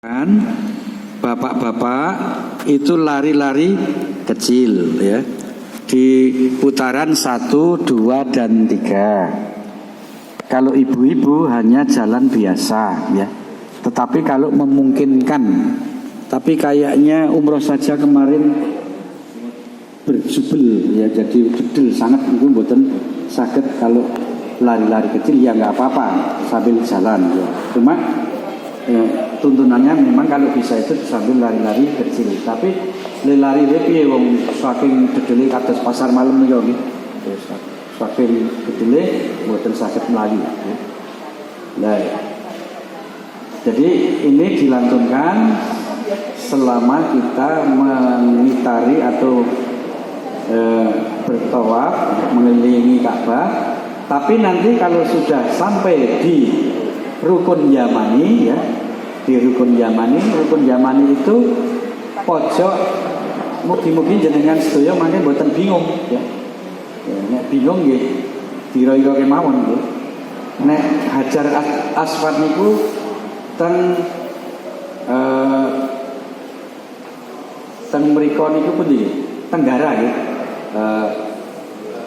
Kan bapak-bapak itu lari-lari kecil ya di putaran 1, 2, dan 3. Kalau ibu-ibu hanya jalan biasa ya. Tetapi kalau memungkinkan, tapi kayaknya umroh saja kemarin berjubel ya, jadi jedel sangat itu mboten saged kalau lari-lari kecil ya nggak apa-apa sambil jalan ya. Cuma tuntunannya memang kalau bisa itu sambil lari-lari kecil. Tapi lari piye wong saking gedele kados pasar malam niku nggih. Saking gedele mboten saged mlayu. Nah, jadi ini dilantunkan selama kita mengitari atau bertawaf mengelilingi Ka'bah. Tapi nanti kalau sudah sampai di Rukun Yamani ya, di Rukun Yamani itu pojok mugi-mugi jenengan sedaya mangke mboten bingung ya. Nek bingung nggih dira-ira kemawon nggih. Nek Hajar Aswad niku teng mriko niku pundi nggih? Tenggara nggih.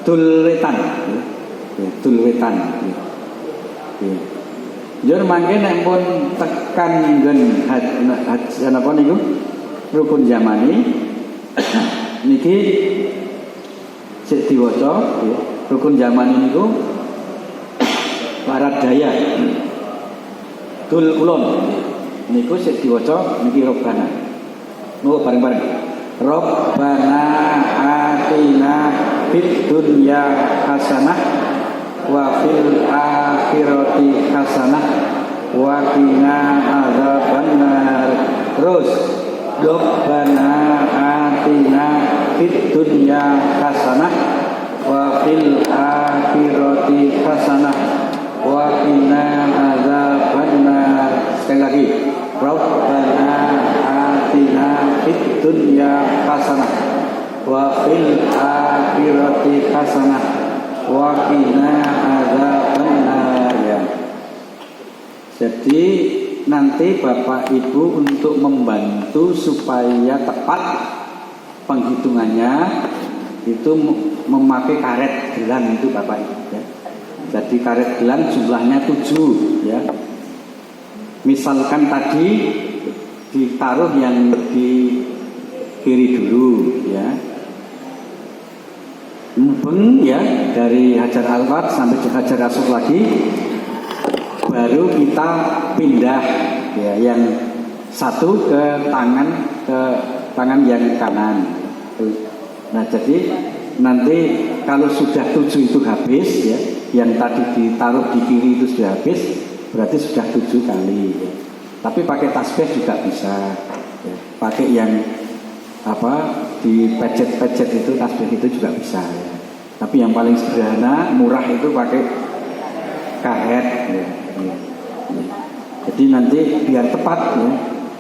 Dulwetan nggih. Dulwetan nggih. Jur mangke nek pun tekan nggen napa niku Rukun Yamani niki sik diwaca ya. Rukun Yamani niku barat daya Dul Kulon niku sik diwaca niki Robbana. Oh bareng-bareng. Robbana atina fid dunya hasanah wa fil akhirati hasanah wa qina adzabannar. Terus Rabbana atina fid dunya hasanah wa fil akhirati hasanah wa qina adzabannar. Sekali lagi, Rabbana atina fid dunya hasanah wa fil akhirati hasanah wa qina adzabannar ya. Jadi nanti Bapak Ibu untuk membantu supaya tepat penghitungannya itu memakai karet gelang itu Bapak Ibu ya. Jadi karet gelang jumlahnya 7 ya. Misalkan tadi ditaruh yang di kiri dulu ya. Mubeng ya, dari Hajar Aswad sampai ke Hajar Aswad lagi, baru kita pindah ya, yang satu ke tangan yang kanan. Nah jadi nanti kalau sudah 7 itu habis ya, yang tadi ditaruh di kiri itu sudah habis, berarti sudah 7 kali ya. Tapi pakai tasbih juga bisa ya. Pakai yang di pecet-pecet itu tasbih itu juga bisa ya. Tapi yang paling sederhana murah itu pakai karet ya. Jadi nanti biar tepat ya,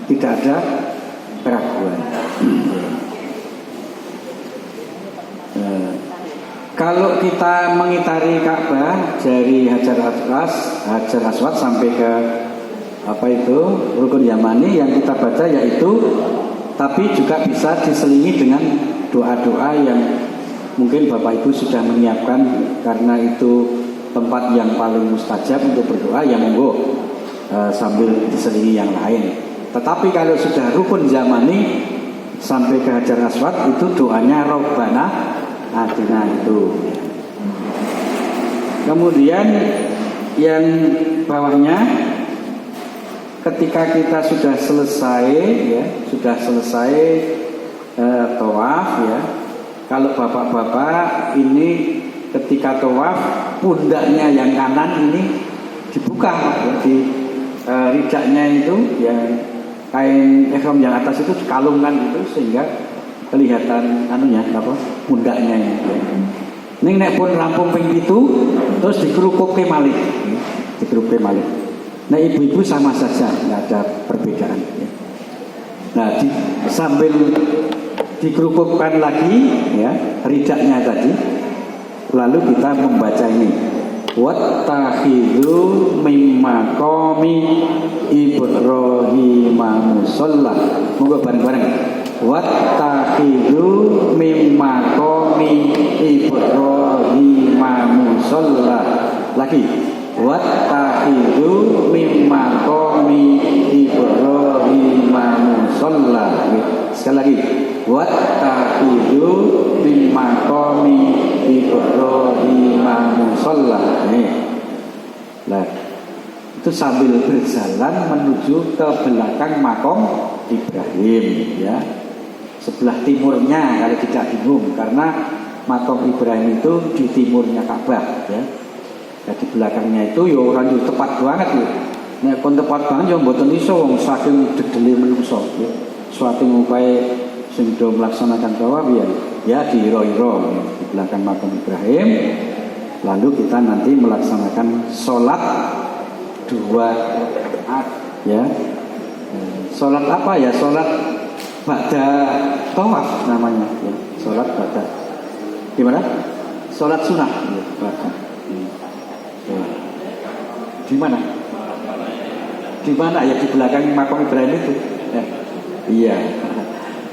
tidak ada keraguan. Kalau kita mengitari Ka'bah dari Hajar Aswad sampai ke Rukun Yamani, yang kita baca yaitu, tapi juga bisa diselingi dengan doa-doa yang mungkin Bapak Ibu sudah menyiapkan, karena itu tempat yang paling mustajab untuk berdoa ya, monggo sambil diselingi yang lain. Tetapi kalau sudah Rukun Yamani sampai ke Hajar Aswad itu doanya Robbana atina itu. Kemudian yang bawahnya, ketika kita sudah selesai ya, tawaf ya. Kalau bapak-bapak ini ketika tawaf, pundaknya yang kanan ini dibuka ya, di ridaknya itu ya, kain ihram yang atas itu dikalungkan gitu sehingga kelihatan pundaknya ya. Ning nek pun rampung ping 7 terus dikerukuke malih. Nah ibu-ibu sama saja, nggak ada perbedaan ya. Nah sambil dikerupukkan lagi ya ridaknya tadi, lalu kita membaca ini wattakhidhu mimma qami Ibrahim musalla. Moga bareng-bareng. Wattakhidhu mimma qami Ibrahim musalla. Lagi. Wattakhidhu mimma qami Ibrahim musalla. Sekali lagi. Wattakhidhu mimma qami Ibrahim musalla. Nah, itu sambil berjalan menuju ke belakang makom Ibrahim, ya. Sebelah timurnya kalau tidak bingung, karena makom Ibrahim itu di timurnya Ka'bah, ya. Nah, di belakangnya itu ya orang itu tepat banget ya. Nek kon tepat banget ya mboten iso wong saking dedele menungso, ya. Suatu ngupai sing do melaksanakan tawaf ya di iro-iro di belakang makom Ibrahim. Lalu kita nanti melaksanakan sholat 2 rakaat, ya. Sholat apa ya? Sholat ba'da tawaf namanya, ya. Sholat ba'da. Gimana? Sholat sunnah, ya. Di mana? Di mana ya? Di belakang makom Ibrahim itu. Iya.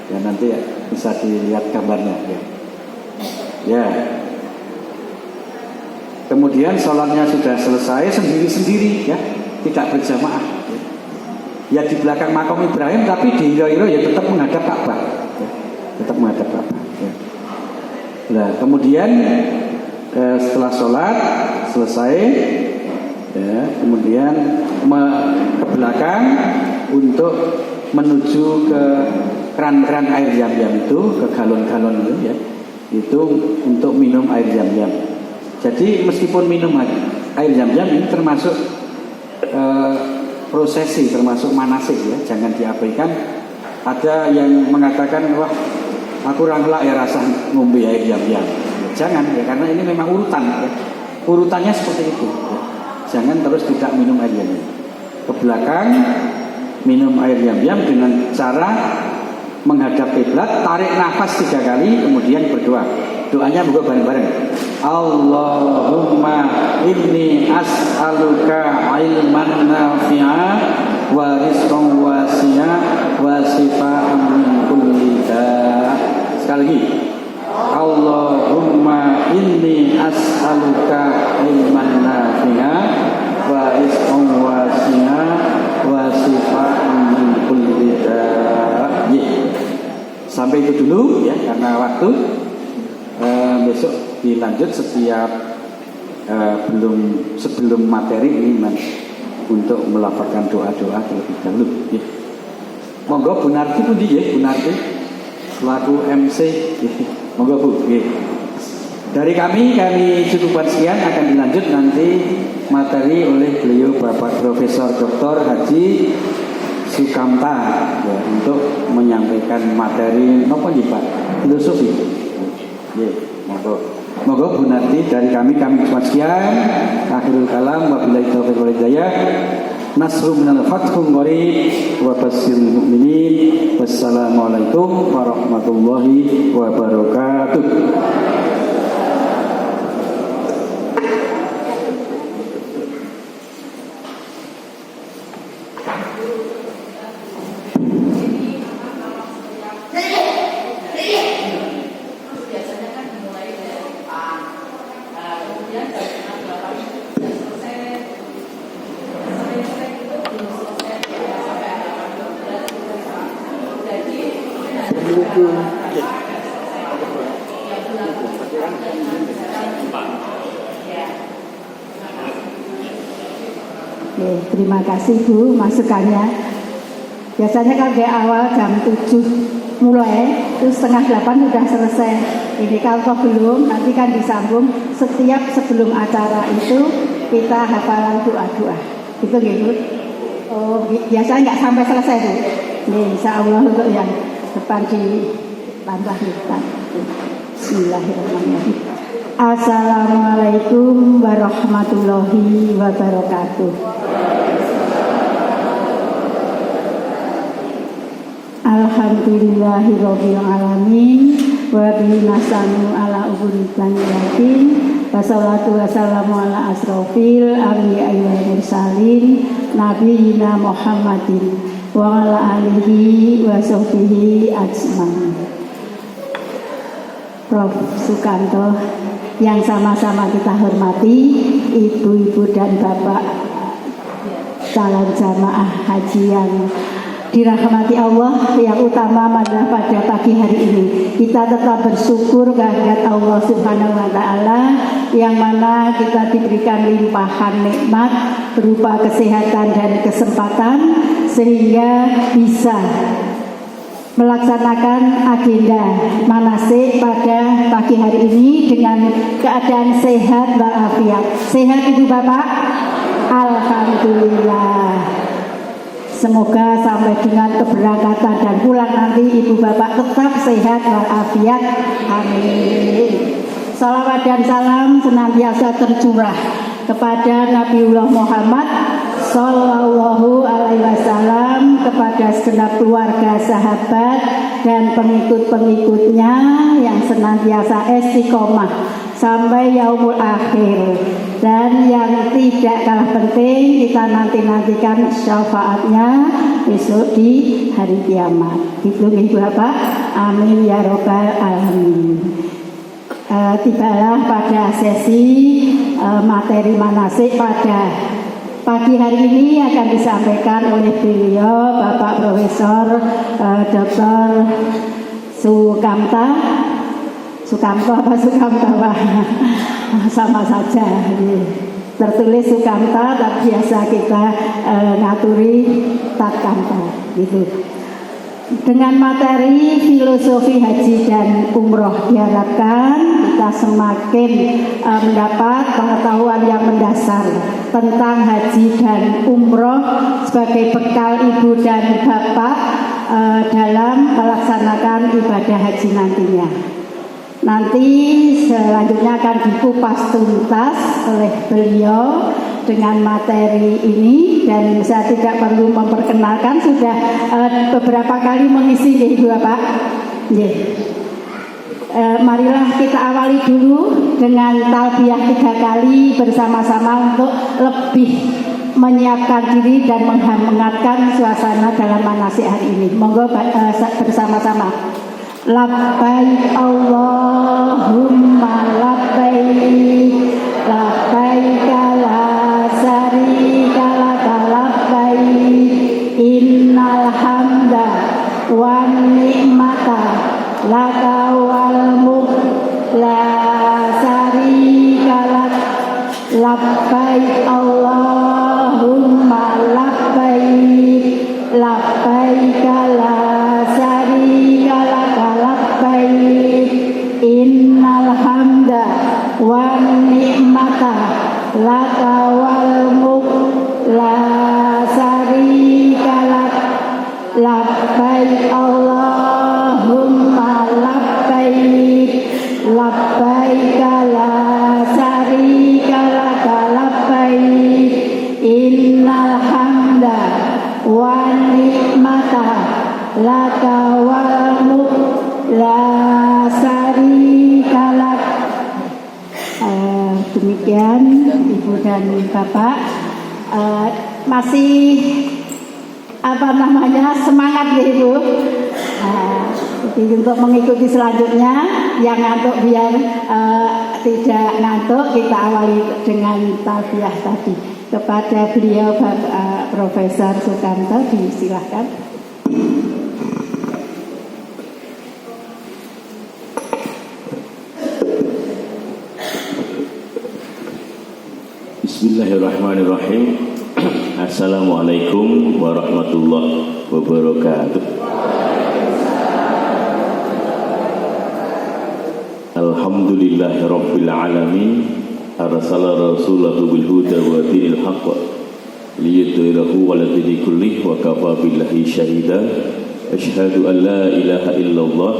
Ya nanti bisa dilihat gambarnya, ya. Ya. Kemudian sholatnya sudah selesai sendiri-sendiri, ya, tidak berjamaah. Ya di belakang makom Ibrahim, tapi di iro-iro ya tetap menghadap Ka'bah, ya. Tetap menghadap Ka'bah. Ya. Nah kemudian setelah sholat selesai, ya, kemudian ke belakang untuk menuju ke keran-keran air Zam-Zam itu, ke galon-galon itu, ya, itu untuk minum air Zam-Zam. Jadi meskipun minum air Zam-Zam ini termasuk prosesi, termasuk manasik, ya, jangan diabaikan. Ada yang mengatakan, wah aku rangla ya rasa ngombe air Zam-Zam. Ya, jangan, ya, karena ini memang urutan, ya. Urutannya seperti itu, ya. Jangan terus tidak minum air Zam-Zam. Ke belakang minum air Zam-Zam dengan cara menghadap kiblat, tarik nafas 3 kali, kemudian berdoa. Doanya buka bareng-bareng. Allahumma inni as'aluka ilman nafi'a wa rizqan wasi'a wa shifaan min kulli da'. Sekali lagi. Allahumma inni as'aluka ilman nafi'a wa rizqan wasi'a wa shifaan min kulli da'. Sampai itu dulu, ya, karena waktu. Besok dilanjut setiap sebelum materi ini untuk melafalkan doa-doa terlebih dahulu, ya. Monggo Bu Narti pun ya, Bu Narti selaku MC, ya. Monggo Bu, ya. Dari kami cukupkan sekian, akan dilanjut nanti materi oleh beliau Bapak Profesor Dr. Haji Sukamta, ya, untuk menyampaikan materi apa nih Pak? Filosofi. Ya, monggo Bu Narti, dari kami cuma sekian. Akhirul kalam, wabillahi taufiq wal hidayah. Nasrun minal fathul qarib wa basyiril mu'minin. Wassalamualaikum warahmatullahi wabarakatuh. Terima kasih Bu masukannya. Biasanya kan di awal jam 7 mulai, terus setengah 8 sudah selesai. Ini kalau belum, nanti kan disambung setiap sebelum acara itu kita hafalan doa-doa. Gitu gitu. Oh, biasanya nggak sampai selesai Bu. Nih, insya Allah untuk yang depan ditambah kita. Bismillahirrahmanirrahim. Assalamualaikum warahmatullahi wabarakatuh. Alhamdulillahirabbil alamin wa bihi nasta'inu ala umuri dunya Wassalatu wassalamu ala asrofil anbiya'i wal mursalin nabiyina Muhammadin wa ala alihi wa sahbihi ajmain. Prof. Sukanto yang sama-sama kita hormati, ibu-ibu dan bapak calon jamaah haji yang dirahmati Allah, yang utama adalah pada pagi hari ini kita tetap bersyukur kehadirat Allah Subhanahu wa Ta'ala, yang mana kita diberikan limpahan nikmat berupa kesehatan dan kesempatan sehingga bisa melaksanakan agenda manasik pada pagi hari ini dengan keadaan sehat walafiat. Sehat Ibu Bapak? Alhamdulillah. Semoga sampai dengan keberangkatan dan pulang nanti Ibu Bapak tetap sehat walafiat. Amin. Salawat dan salam senantiasa tercurah kepada Nabiullah Muhammad Sallallahu Alaihi Wasallam, kepada segenap keluarga, sahabat dan pengikut-pengikutnya yang senantiasa istiqomah sampai yaumul akhir. Dan yang tidak kalah penting, kita nantikan syafaatnya besok di hari kiamat. Gitu Ibu Bapak, amin ya robbal alamin. Tibalah pada sesi materi manasik pada pagi hari ini akan disampaikan oleh beliau Bapak Profesor Dr. Sukamta apa Sukamta Pak? Sama saja, tertulis Sukamta, tapi biasa kita ngaturi Tatkamta gitu. Dengan materi filosofi haji dan umroh diharapkan kita semakin mendapat pengetahuan yang mendasar tentang haji dan umroh sebagai bekal ibu dan bapak dalam melaksanakan ibadah haji nantinya. Nanti selanjutnya akan dikupas tuntas oleh beliau dengan materi ini, dan saya tidak perlu memperkenalkan, sudah beberapa kali mengisi Ibu Bapak. Marilah kita awali dulu dengan talbiyah 3 kali bersama-sama untuk lebih menyiapkan diri dan menghangatkan suasana dalam manasik hari ini. Monggo bersama-sama. Labbaik Allahumma labbaik, labbaik la syarika laka labbaik, innal hamda wan ni'mata laka wal mulk la syarika lak. Labbaik Allahumma labbaik, labbaik la syarika laka labbaik, innal hamda wan ni'mata laka wal mulk la syarika lak. Labbaik Allahumma labbaik, labbaik la syarika laka labbaik, innal hamda wan ni'mata laka wal mulk la syarika lak. Demikian Ibu dan Bapak, masih semangat ya Ibu. Jadi untuk mengikuti selanjutnya yang ngantuk biar tidak ngantuk, kita awali dengan talbiyah tadi. Kepada beliau Bapak Profesor Sukamta, disilahkan. Bismillahirrahmanirrahim. Assalamualaikum warahmatullahi wabarakatuh. Alhamdulillahirabbil alamin. Arsala rasulahu bil huda wa dinil haqq liyudhhirahu 'ala dini kullih wa kafa billahi syahida. Asyhadu an la ilaha illallah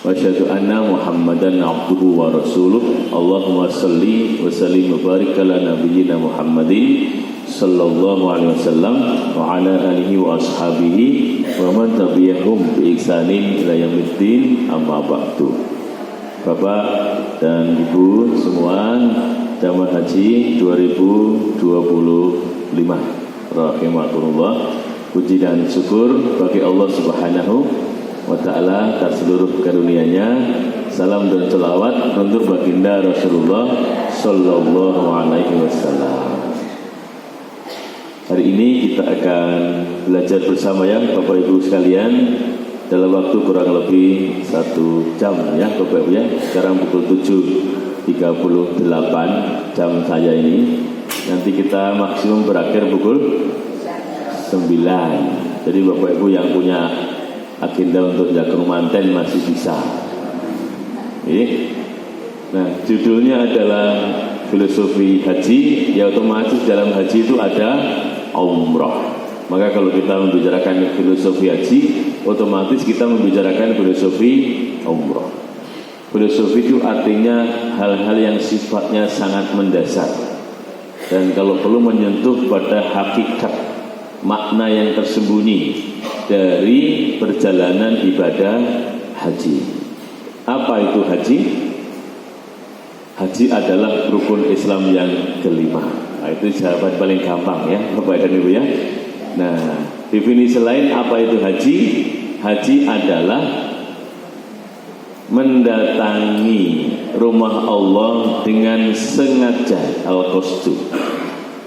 wa asyhadu anna Muhammadan abduhu wa rasuluh. Allahumma salli wa sallim wa barik ala nabiyyina Muhammadin sallallahu alaihi wasallam wa ala alihi wa ashabihi wa man tabi'ahum bi ihsanin ila yaumiddin, amma ba'du. Bapak dan Ibu semua jamaah haji 2025 rahimakumullah. Puji dan syukur bagi Allah Subhanahu wa ta'ala atas seluruh karunia-Nya. Salam dan selawat untuk baginda Rasulullah sallallahu alaihi wasallam. Hari ini kita akan belajar bersama ya Bapak Ibu sekalian dalam waktu kurang lebih 1 jam ya Bapak Ibu ya. Sekarang pukul 7.38 jam saya ini. Nanti kita maksimum berakhir pukul 9. Jadi Bapak Ibu yang punya agenda untuk jagung manten masih bisa. Nah, judulnya adalah filosofi haji. Ya otomatis dalam haji itu ada umrah. Maka kalau kita membicarakan filosofi haji, otomatis kita membicarakan filosofi umrah. Filosofi itu artinya hal-hal yang sifatnya sangat mendasar. Dan kalau perlu menyentuh pada hakikat makna yang tersembunyi dari perjalanan ibadah haji. Apa itu haji? Haji adalah rukun Islam yang kelima. Nah, itu jawaban paling gampang ya Bapak dan Ibu ya. Nah, definisi lain apa itu haji? Haji adalah mendatangi rumah Allah dengan sengaja al-qasdu,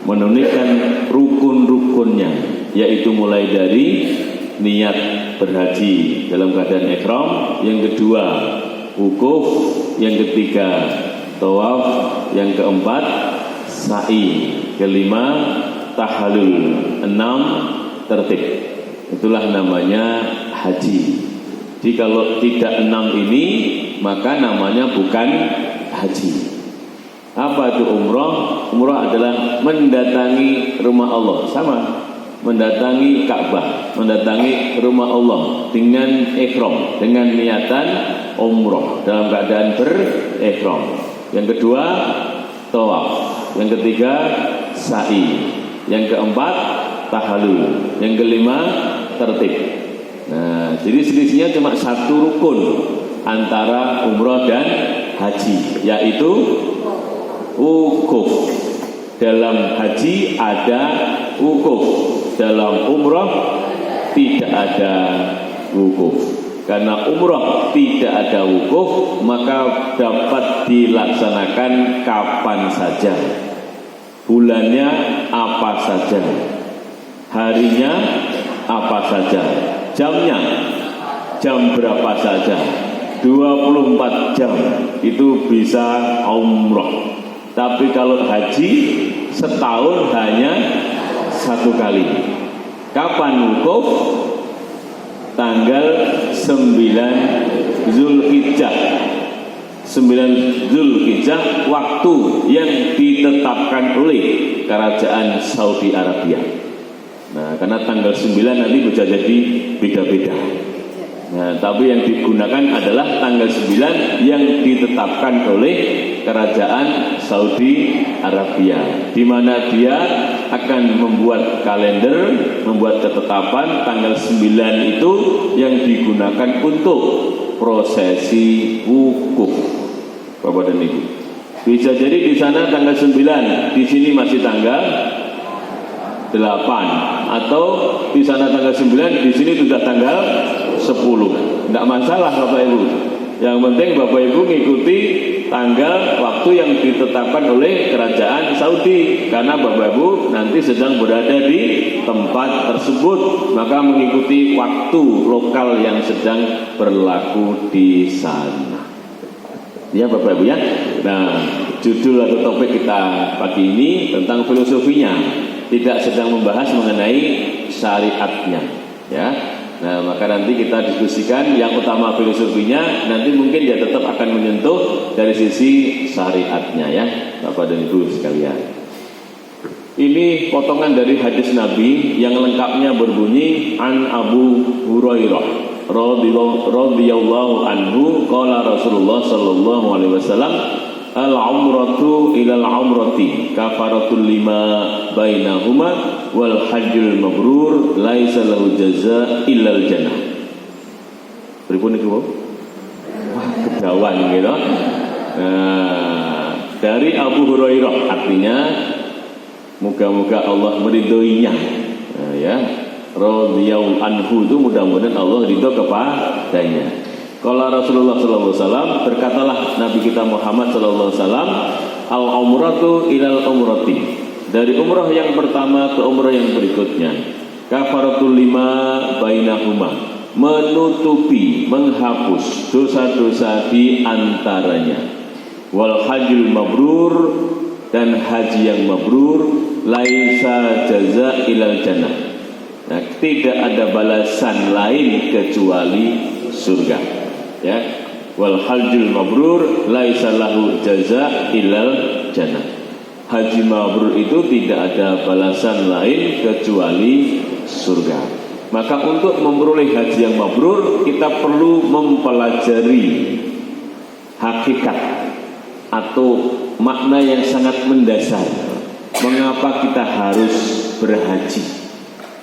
menunaikan rukun-rukunnya, yaitu mulai dari niat berhaji dalam keadaan ihram, yang kedua wukuf, yang ketiga tawaf, yang keempat sa'i, kelima tahallul, 6 tertib. Itulah namanya haji. Jadi kalau tidak 6 ini maka namanya bukan haji. Apa itu umrah? Umrah adalah mendatangi rumah Allah, sama, mendatangi Ka'bah, mendatangi rumah Allah dengan ihram, dengan niatan umrah dalam keadaan berihram. Yang kedua tawaf, yang ketiga sa'i, yang keempat tahallul, yang kelima tertib. Nah, jadi selisihnya cuma 1 rukun antara umrah dan haji, yaitu wukuf. Dalam haji ada wukuf, dalam umrah tidak ada wukuf. Karena umrah tidak ada wukuf, maka dapat dilaksanakan kapan saja, bulannya apa saja, harinya apa saja, jamnya jam berapa saja, 24 jam itu bisa umrah. Tapi kalau haji setahun hanya 1 kali. Kapan wukuf? Tanggal 9 Zulhijjah. 9 Zulhijjah, waktu yang ditetapkan oleh Kerajaan Saudi Arabia. Nah, karena tanggal 9 nanti bisa jadi beda-beda. Nah, tapi yang digunakan adalah tanggal 9 yang ditetapkan oleh Kerajaan Saudi Arabia, di mana dia akan membuat kalender, membuat ketetapan tanggal 9 itu yang digunakan untuk prosesi wukuf. Bapak dan Ibu, bisa jadi di sana tanggal 9, di sini masih tanggal 8, atau di sana tanggal 9, di sini sudah tanggal 10. Tidak masalah Bapak Ibu. Yang penting Bapak Ibu mengikuti tanggal waktu yang ditetapkan oleh Kerajaan Saudi. Karena Bapak Ibu nanti sedang berada di tempat tersebut, maka mengikuti waktu lokal yang sedang berlaku di sana. Ya Bapak Ibu ya. Nah, judul atau topik kita pagi ini tentang filosofinya, tidak sedang membahas mengenai syariatnya ya. Nah, maka nanti kita diskusikan yang utama filosofinya, nanti mungkin dia tetap akan menyentuh dari sisi syariatnya ya Bapak dan Ibu sekalian. Ini potongan dari hadis Nabi yang lengkapnya berbunyi an Abu Hurairah radhiyallahu anhu qala Rasulullah sallallahu alaihi wasallam al-umratu ilal umrati kafaratul lima bainahuma wal hajjul mabrur laisa lahu jazaa illal jannah. Pripun niku? kedawan gitu. Nah, dari Abu Hurairah, artinya moga-moga Allah meridhoinya. Nah, ya, radhiyallahu anhu itu mudah-mudahan Allah ridho kepadanya. Kalau Rasulullah SAW berkatalah Nabi kita Muhammad SAW, al-umratu ilal umrati, dari umrah yang pertama ke umrah yang berikutnya, kafaratul lima bainahuma, menutupi, menghapus dosa-dosa di antaranya. Wal hajjul mabrur, dan haji yang mabrur, laisa jaza ilal jannah. Nah, tidak ada balasan lain kecuali surga. Ya, wal hajjul mabrur laisa lahu jaza ilal jannah. Haji mabrur itu tidak ada balasan lain kecuali surga. Maka untuk memperoleh haji yang mabrur, kita perlu mempelajari hakikat atau makna yang sangat mendasar. Mengapa kita harus berhaji?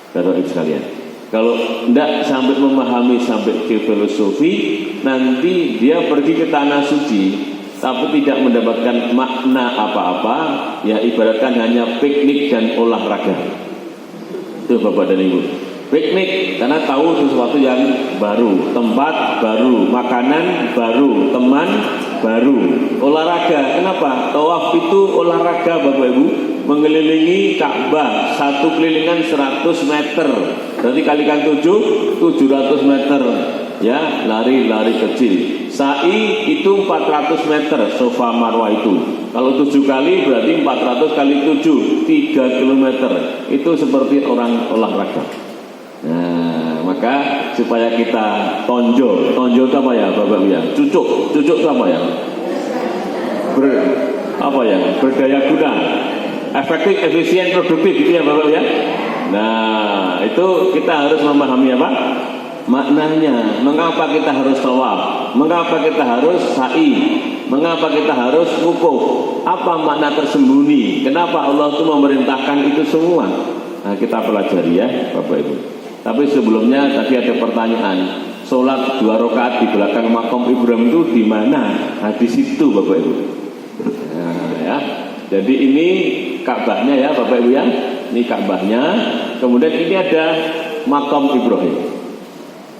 Bapak Ibu sekalian, kalau tidak sampai memahami sampai ke filosofi, nanti dia pergi ke tanah suci tapi tidak mendapatkan makna apa-apa, ya ibaratkan hanya piknik dan olahraga. Itu Bapak dan Ibu, piknik karena tahu sesuatu yang baru, tempat baru, makanan baru, teman baru. Olahraga, kenapa? Tawaf itu olahraga Bapak Ibu, mengelilingi Ka'bah, satu kelilingan 100 meter, berarti kalikan 700 meter. Ya, lari-lari kecil. Sa'i itu 400 meter, Safa Marwah itu. Kalau 7 kali berarti 400 kali 7, 3 km. Itu seperti orang olahraga. Nah, maka supaya kita tonjol itu apa ya Bapak ya? Cucuk itu apa ya? Berdaya guna, efektif, efisien, produktif gitu ya Bapak ya. Nah, itu kita harus memahami apa? Maknanya, mengapa kita harus tawaf, mengapa kita harus sa'i, mengapa kita harus wukuf, apa makna tersembunyi, kenapa Allah itu memerintahkan itu semua. Nah, kita pelajari ya Bapak Ibu. Tapi sebelumnya tadi ada pertanyaan, sholat 2 rakaat di belakang makam Ibrahim itu di mana? Nah, di situ Bapak Ibu. Nah, ya. Jadi ini Ka'bahnya ya Bapak Ibu ya. Ini Ka'bahnya. Kemudian ini ada makam Ibrahim.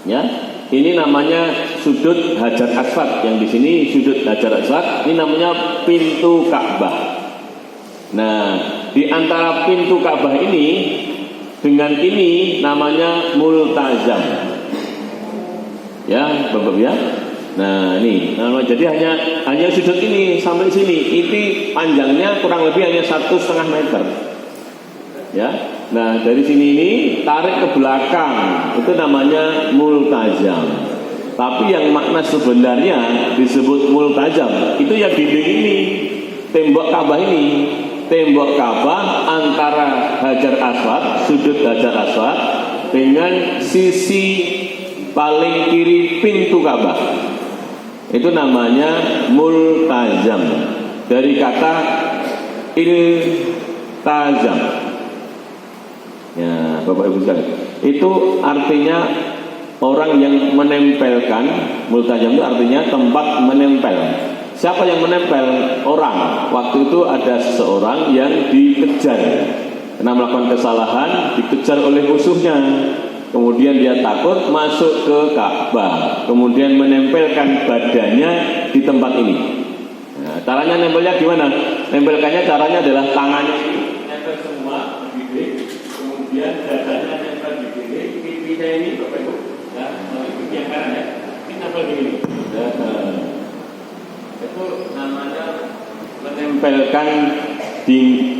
Ya, ini namanya sudut Hajar Aswad. Yang di sini sudut Hajar Aswad. Ini namanya pintu Ka'bah. Nah, di antara pintu Ka'bah ini dengan ini namanya multazam. Ya, Bapak ya. Nah, ini jadi hanya sudut ini sampai sini. Ini panjangnya kurang lebih hanya 1,5 meter. Ya. Nah, dari sini ini tarik ke belakang, itu namanya multazam. Tapi yang makna sebenarnya disebut multazam itu ya dinding ini, tembok Ka'bah ini. Tembok Ka'bah antara Hajar Aswad, sudut Hajar Aswad dengan sisi paling kiri pintu Ka'bah. Itu namanya multazam. Dari kata iltazam. Ya, Bapak Ibu sekalian, itu artinya orang yang menempelkan. Multazam itu artinya tempat menempel. Siapa yang menempel? Orang. Waktu itu ada seseorang yang dikejar karena melakukan kesalahan, dikejar oleh musuhnya. Kemudian dia takut masuk ke Ka'bah, kemudian menempelkan badannya di tempat ini. Nah, caranya nempelnya gimana? Nempelkannya caranya adalah tangannya nempel semua di dinding, kemudian dadanya nempel di dinding, pipinya ini Bapak Ibu, ya, pipi yang kanan ya, ini nempel di sini. Itu namanya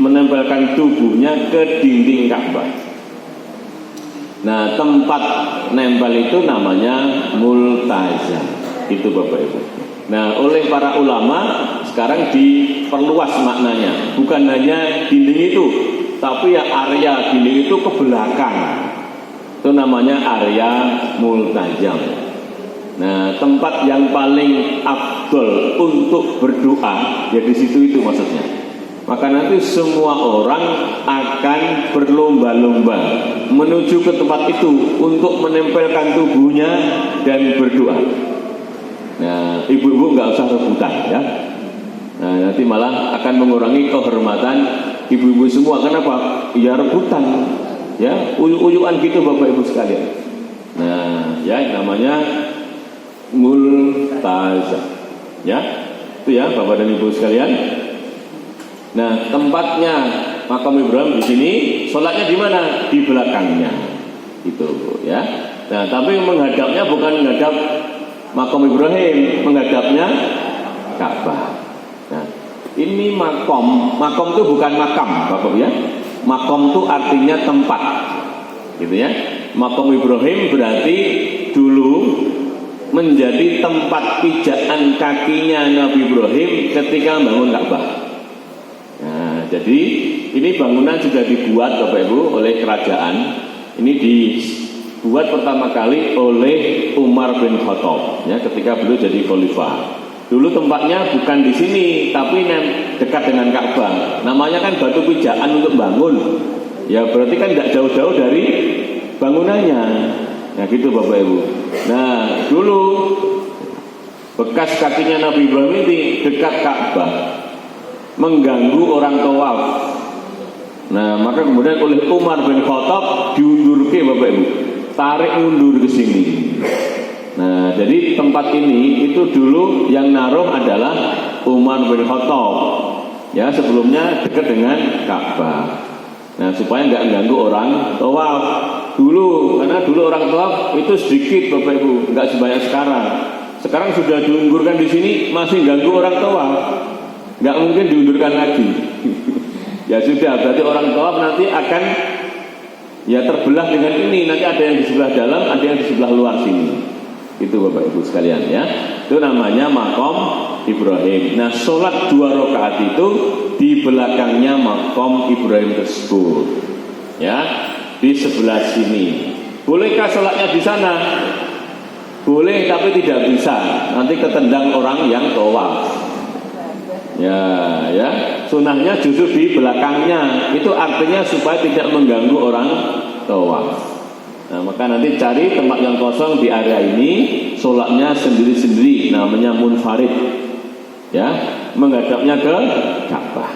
menempelkan tubuhnya ke dinding Ka'bah. Nah, tempat nempel itu namanya multazam. Itu Bapak Ibu. Nah, oleh para ulama sekarang diperluas maknanya. Bukan hanya dinding itu, tapi ya area dinding itu ke belakang. Itu namanya area multazam. Nah, tempat yang paling afdol untuk berdoa ya di situ itu maksudnya. Maka nanti semua orang akan berlomba-lomba menuju ke tempat itu untuk menempelkan tubuhnya dan berdoa. Nah, ibu-ibu nggak usah rebutan ya. Nah, nanti malah akan mengurangi kehormatan ibu-ibu semua. Kenapa? Ya rebutan, ya uyu-uyuan gitu Bapak Ibu sekalian. Nah, ya namanya multazam, ya itu ya Bapak dan Ibu sekalian. Nah, tempatnya makam Ibrahim di sini, sholatnya di mana? Di belakangnya, itu ya. Nah, tapi menghadapnya bukan menghadap makam Ibrahim, menghadapnya Ka'bah. Nah, ini makom itu bukan makam, Bapak ya. Makom itu artinya tempat, gitu ya. Makom Ibrahim berarti dulu menjadi tempat pijakan kakinya Nabi Ibrahim ketika bangun Ka'bah. Nah, jadi ini bangunan sudah dibuat Bapak Ibu oleh kerajaan. Ini dibuat pertama kali oleh Umar bin Khattab, ya, ketika beliau jadi khalifah. Dulu tempatnya bukan di sini, tapi dekat dengan Ka'bah. Namanya kan batu pijakan untuk bangun. Ya berarti kan tidak jauh-jauh dari bangunannya. Nah gitu Bapak Ibu. Nah dulu bekas kakinya Nabi Ibrahim ini dekat Ka'bah, mengganggu orang tawaf. Nah maka kemudian oleh Umar bin Khattab diundur ke Bapak Ibu, tarik mundur ke sini. Nah, jadi tempat ini itu dulu yang naruh adalah Umar bin Khattab. Ya, sebelumnya dekat dengan Ka'bah. Nah, supaya nggak ganggu orang tawaf. Dulu, karena dulu orang tawaf itu sedikit Bapak Ibu, nggak sebanyak sekarang. Sekarang sudah diunggurkan di sini, masih ganggu orang tawaf. Nggak mungkin diundurkan lagi. Ya sudah, berarti orang tawaf nanti akan ya terbelah dengan ini. Nanti ada yang di sebelah dalam, ada yang di sebelah luar sini. Itu Bapak Ibu sekalian ya. Itu namanya makom Ibrahim. Nah, sholat 2 rakaat itu di belakangnya makom Ibrahim tersebut. Ya, di sebelah sini. Bolehkah sholatnya di sana? Boleh, tapi tidak bisa. Nanti ketendang orang yang tawaf. Ya. Sunnahnya justru di belakangnya. Itu artinya supaya tidak mengganggu orang tawaf. Nah, maka nanti cari tempat yang kosong di area ini, sholatnya sendiri-sendiri, namanya munfarid, ya, menghadapnya ke Ka'bah.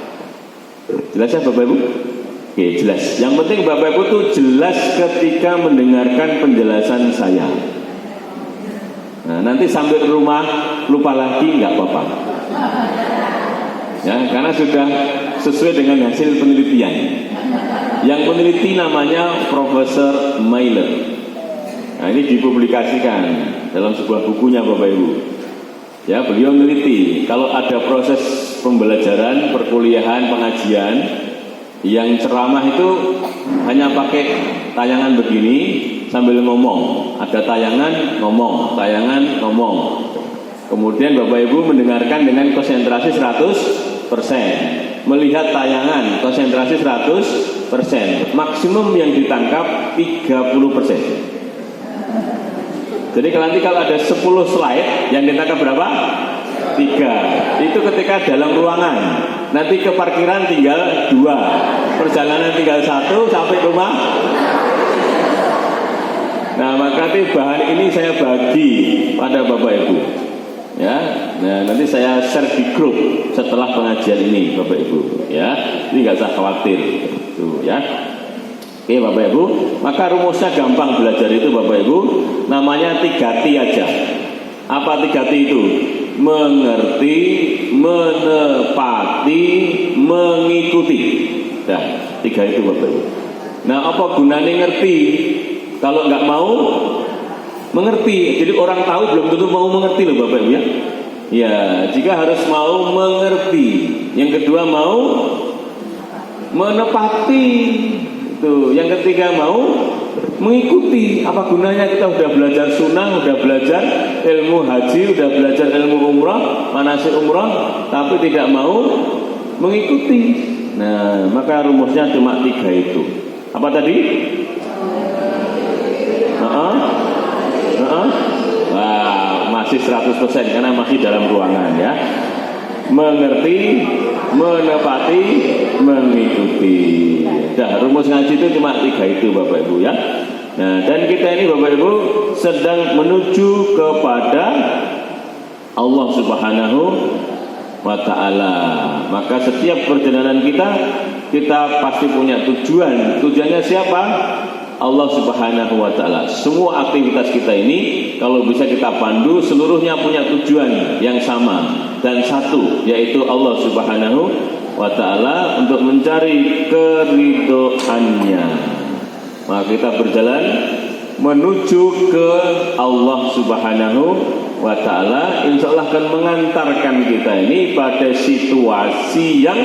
Jelas ya Bapak Ibu? Oke, jelas. Yang penting Bapak Ibu tuh jelas ketika mendengarkan penjelasan saya. Nah, nanti sampai ke rumah lupa lagi nggak apa-apa. Ya, karena sudah sesuai dengan hasil penelitian. Yang peneliti namanya Profesor Mailer. Nah, ini dipublikasikan dalam sebuah bukunya Bapak Ibu. Ya, beliau meneliti kalau ada proses pembelajaran, perkuliahan, pengajian yang ceramah itu hanya pakai tayangan begini sambil ngomong. Ada tayangan ngomong, tayangan ngomong. Kemudian Bapak Ibu mendengarkan dengan konsentrasi 100%. Melihat tayangan konsentrasi 100%, maksimum yang ditangkap 30%. Jadi nanti kalau ada 10 slide yang ditangkap berapa? 3. Itu ketika dalam ruangan. Nanti ke parkiran tinggal 2, perjalanan tinggal 1 sampai rumah. Nah, maka bahan ini saya bagi pada Bapak Ibu. Ya, nah nanti saya share di grup setelah pengajian ini Bapak Ibu. Ya, ini nggak usah khawatir, tuh ya. Oke Bapak Ibu, maka rumusnya gampang belajar itu Bapak Ibu, namanya 3T aja. Apa 3T itu? Mengerti, menepati, mengikuti. Nah, 3 itu Bapak Ibu. Nah, apa gunanya ngerti? Kalau nggak mau mengerti, jadi orang tahu belum tentu mau mengerti loh Bapak Ibu ya. Ya, jika harus mau mengerti. Yang kedua mau menepati. Itu. Yang ketiga mau mengikuti. Apa gunanya kita udah belajar sunnah, udah belajar ilmu haji, udah belajar ilmu umrah, manasik umrah, tapi tidak mau mengikuti. Nah, maka rumusnya cuma 3 itu. Apa tadi? Wah, masih 100% karena masih dalam ruangan ya. Mengerti, menepati, mengikuti. Dah, rumus ngaji itu cuma 3 itu Bapak Ibu ya. Nah, dan kita ini Bapak Ibu sedang menuju kepada Allah Subhanahu wa ta'ala. Maka setiap perjalanan kita pasti punya tujuan. Tujuannya siapa? Allah Subhanahu wa ta'ala. Semua aktivitas kita ini kalau bisa kita pandu, seluruhnya punya tujuan yang sama dan satu, yaitu Allah Subhanahu wa ta'ala, untuk mencari keridhoannya. Maka kita berjalan menuju ke Allah Subhanahu wa ta'ala, insya Allah akan mengantarkan kita ini pada situasi yang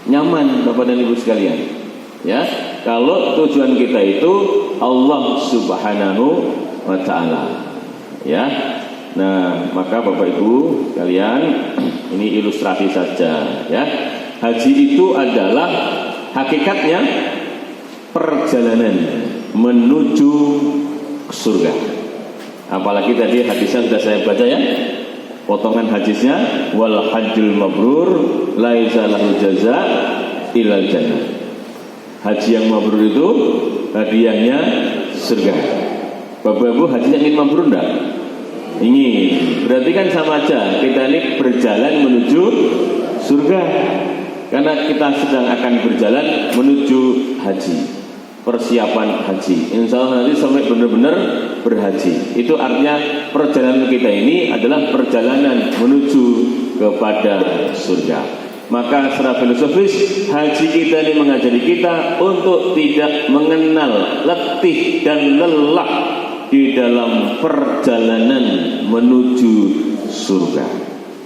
nyaman, Bapak dan Ibu sekalian. Ya, kalau tujuan kita itu Allah Subhanahu wa ta'ala. Ya. Nah, maka Bapak Ibu sekalian, ini ilustrasi saja ya. Haji itu adalah hakikatnya perjalanan menuju surga. Apalagi tadi hadisnya sudah saya baca ya. Potongan hadisnya, wal hajjul mabrur laisa lahu jaza ilal jannah. Haji yang mabrur itu hadiahnya surga. Bapak Ibu, hajinya ingin mabrur enggak? Ingin. Berarti kan sama aja, kita ini berjalan menuju surga. Karena kita sedang akan berjalan menuju haji, persiapan haji. Insya Allah nanti sampai benar-benar berhaji. Itu artinya perjalanan kita ini adalah perjalanan menuju kepada surga. Maka secara filosofis, haji kita ini mengajari kita untuk tidak mengenal letih dan lelah di dalam perjalanan menuju surga.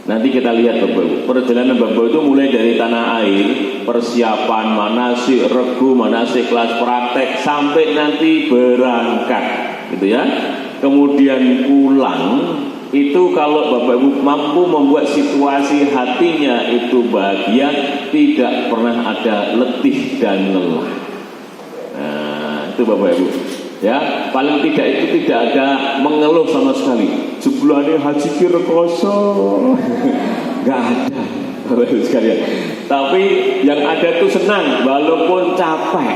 Nanti kita lihat Bapak Ibu, perjalanan Bapak itu mulai dari tanah air, persiapan manasik, regu, manasik, kelas praktek, sampai nanti berangkat, gitu ya. Kemudian pulang, itu kalau Bapak Ibu mampu membuat situasi hatinya itu bahagia, tidak pernah ada letih dan lelah. Nah, itu Bapak Ibu. Ya, paling tidak itu tidak ada mengeluh sama sekali. Jebulane haji ki rekoso. Enggak ada, Bapak Ibu sekalian. Tapi yang ada itu senang walaupun capek.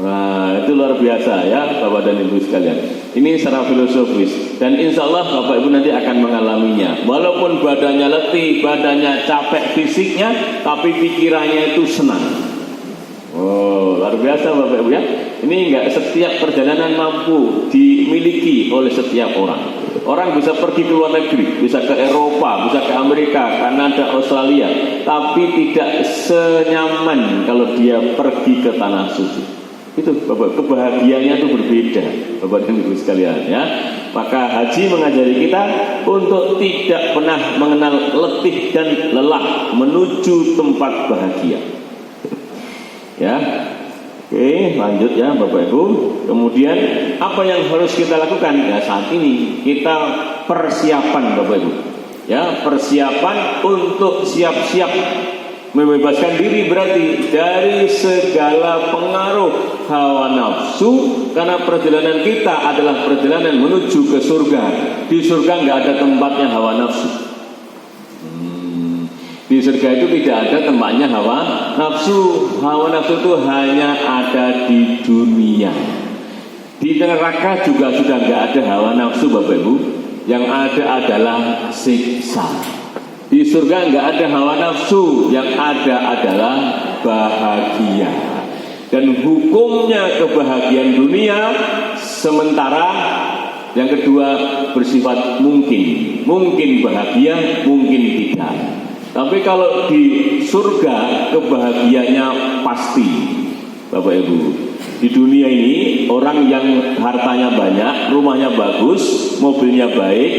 Nah, itu luar biasa ya Bapak dan Ibu sekalian. Ini secara filosofis. Dan insya Allah Bapak Ibu nanti akan mengalaminya. Walaupun badannya letih, badannya capek fisiknya, tapi pikirannya itu senang. Oh, luar biasa Bapak Ibu ya. Ini enggak setiap perjalanan mampu dimiliki oleh setiap orang. Orang bisa pergi ke luar negeri, bisa ke Eropa, bisa ke Amerika, Kanada, Australia, tapi tidak senyaman kalau dia pergi ke tanah suci. Itu Bapak, kebahagiaannya itu berbeda Bapak dan Ibu sekalian ya. Maka haji mengajari kita untuk tidak pernah mengenal letih dan lelah menuju tempat bahagia. Ya. Oke, lanjut ya Bapak Ibu. Kemudian apa yang harus kita lakukan? Ya, saat ini kita persiapan Bapak Ibu. Ya, persiapan untuk siap-siap membebaskan diri, berarti dari segala pengaruh hawa nafsu, karena perjalanan kita adalah perjalanan menuju ke surga. Di surga nggak ada tempatnya hawa nafsu. Di surga itu tidak ada tempatnya hawa nafsu. Hawa nafsu itu hanya ada di dunia. Di neraka juga sudah nggak ada hawa nafsu Bapak Ibu. Yang ada adalah siksa. Di surga nggak ada hawa nafsu, yang ada adalah bahagia. Dan hukumnya kebahagiaan dunia sementara, yang kedua bersifat mungkin. Mungkin bahagia, mungkin tidak. Tapi kalau di surga kebahagiaannya pasti Bapak Ibu. Di dunia ini orang yang hartanya banyak, rumahnya bagus, mobilnya baik,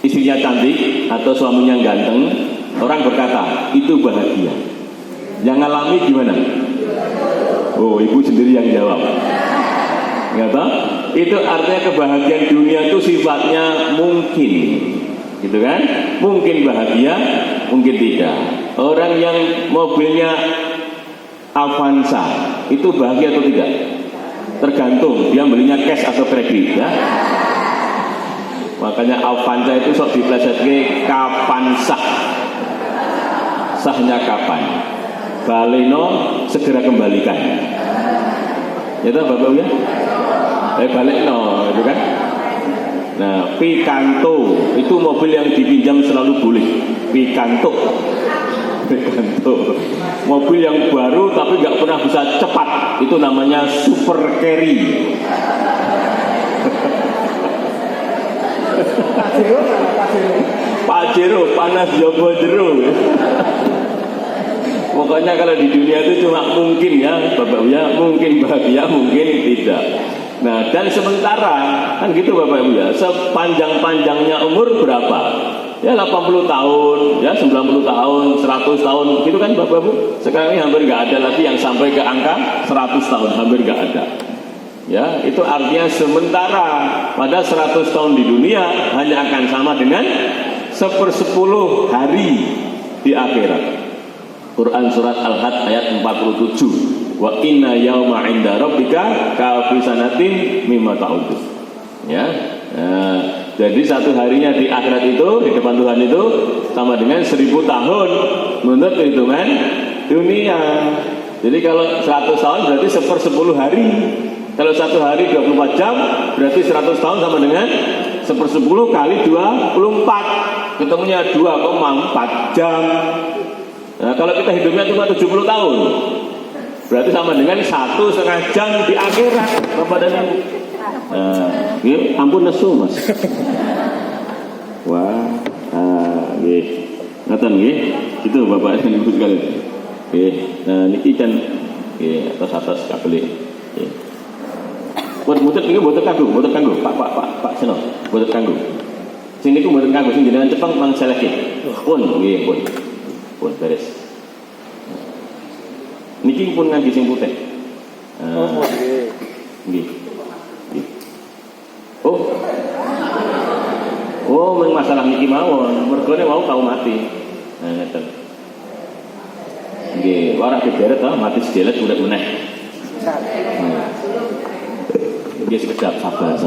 istrinya cantik atau suaminya ganteng, orang berkata itu bahagia. Yang ngalami gimana? Oh, ibu sendiri yang jawab. Nggak tahu? Itu artinya kebahagiaan dunia itu sifatnya mungkin, gitu kan? Mungkin bahagia, mungkin tidak. Orang yang mobilnya Avanza itu bahagia atau tidak? Tergantung dia belinya cash atau kredit ya. Makanya Avanza itu sok diplesetke kapan sah. Sahnya kapan? Baleno segera kembalikan. Ya toh Bapak ya? Baleno itu kan. Nah, Picanto itu mobil yang dipinjam selalu boleh. Picanto, mobil yang baru tapi nggak pernah bisa cepat. Itu namanya super carry. Pajero, panas jogo jero. Pokoknya kalau di dunia itu cuma mungkin ya, Bapak Ibu ya, mungkin bahagia, mungkin tidak. Nah, dan sementara kan gitu Bapak Ibu ya, sepanjang-panjangnya umur berapa? Ya 80 tahun, ya 90 tahun, 100 tahun, gitu kan Bapak Ibu. Sekarang ini hampir nggak ada lagi yang sampai ke angka 100 tahun, hampir nggak ada. Ya, itu artinya sementara pada 100 tahun di dunia hanya akan sama dengan 1/10 hari di akhirat. Quran surat Al-Had ayat 47. Wa inna yauma 'inda rabbika ka sanatin mimma ta'udun. Ya. Nah, jadi satu harinya di akhirat itu, di depan Tuhan itu sama dengan 1000 tahun menurut perhitungan dunia. Jadi kalau 100 tahun berarti 1/10 hari. Kalau satu hari 24 jam berarti 100 tahun sama dengan 1/10 kali 24. Ketemunya 2,4 jam. Nah, kalau kita hidupnya cuma 70 tahun berarti sama dengan 1,5 jam di akhirat, Bapak dan Ibu. Nah, ampun nesu Mas. Wah, nggih. Ngaten nggih. Itu Bapak dan Ibu sekalian. Nggih. Nah, niki kan nggih atas kabeh. Nggih. Mboten niku mboten kanggo, Pak Seno. Mboten kanggo. Sing niku mboten kanggo, sing jenengan cepeng mang seleke. Pun nggih, pun beres. Niki pun ngangge sing putih. Nggih. Oh, masalah niki mawon. Mergone mau tau mati. Nah, ngeten. Nggih, ora dideret to, mati sedelet urip meneh. Nggih sekedap sabar.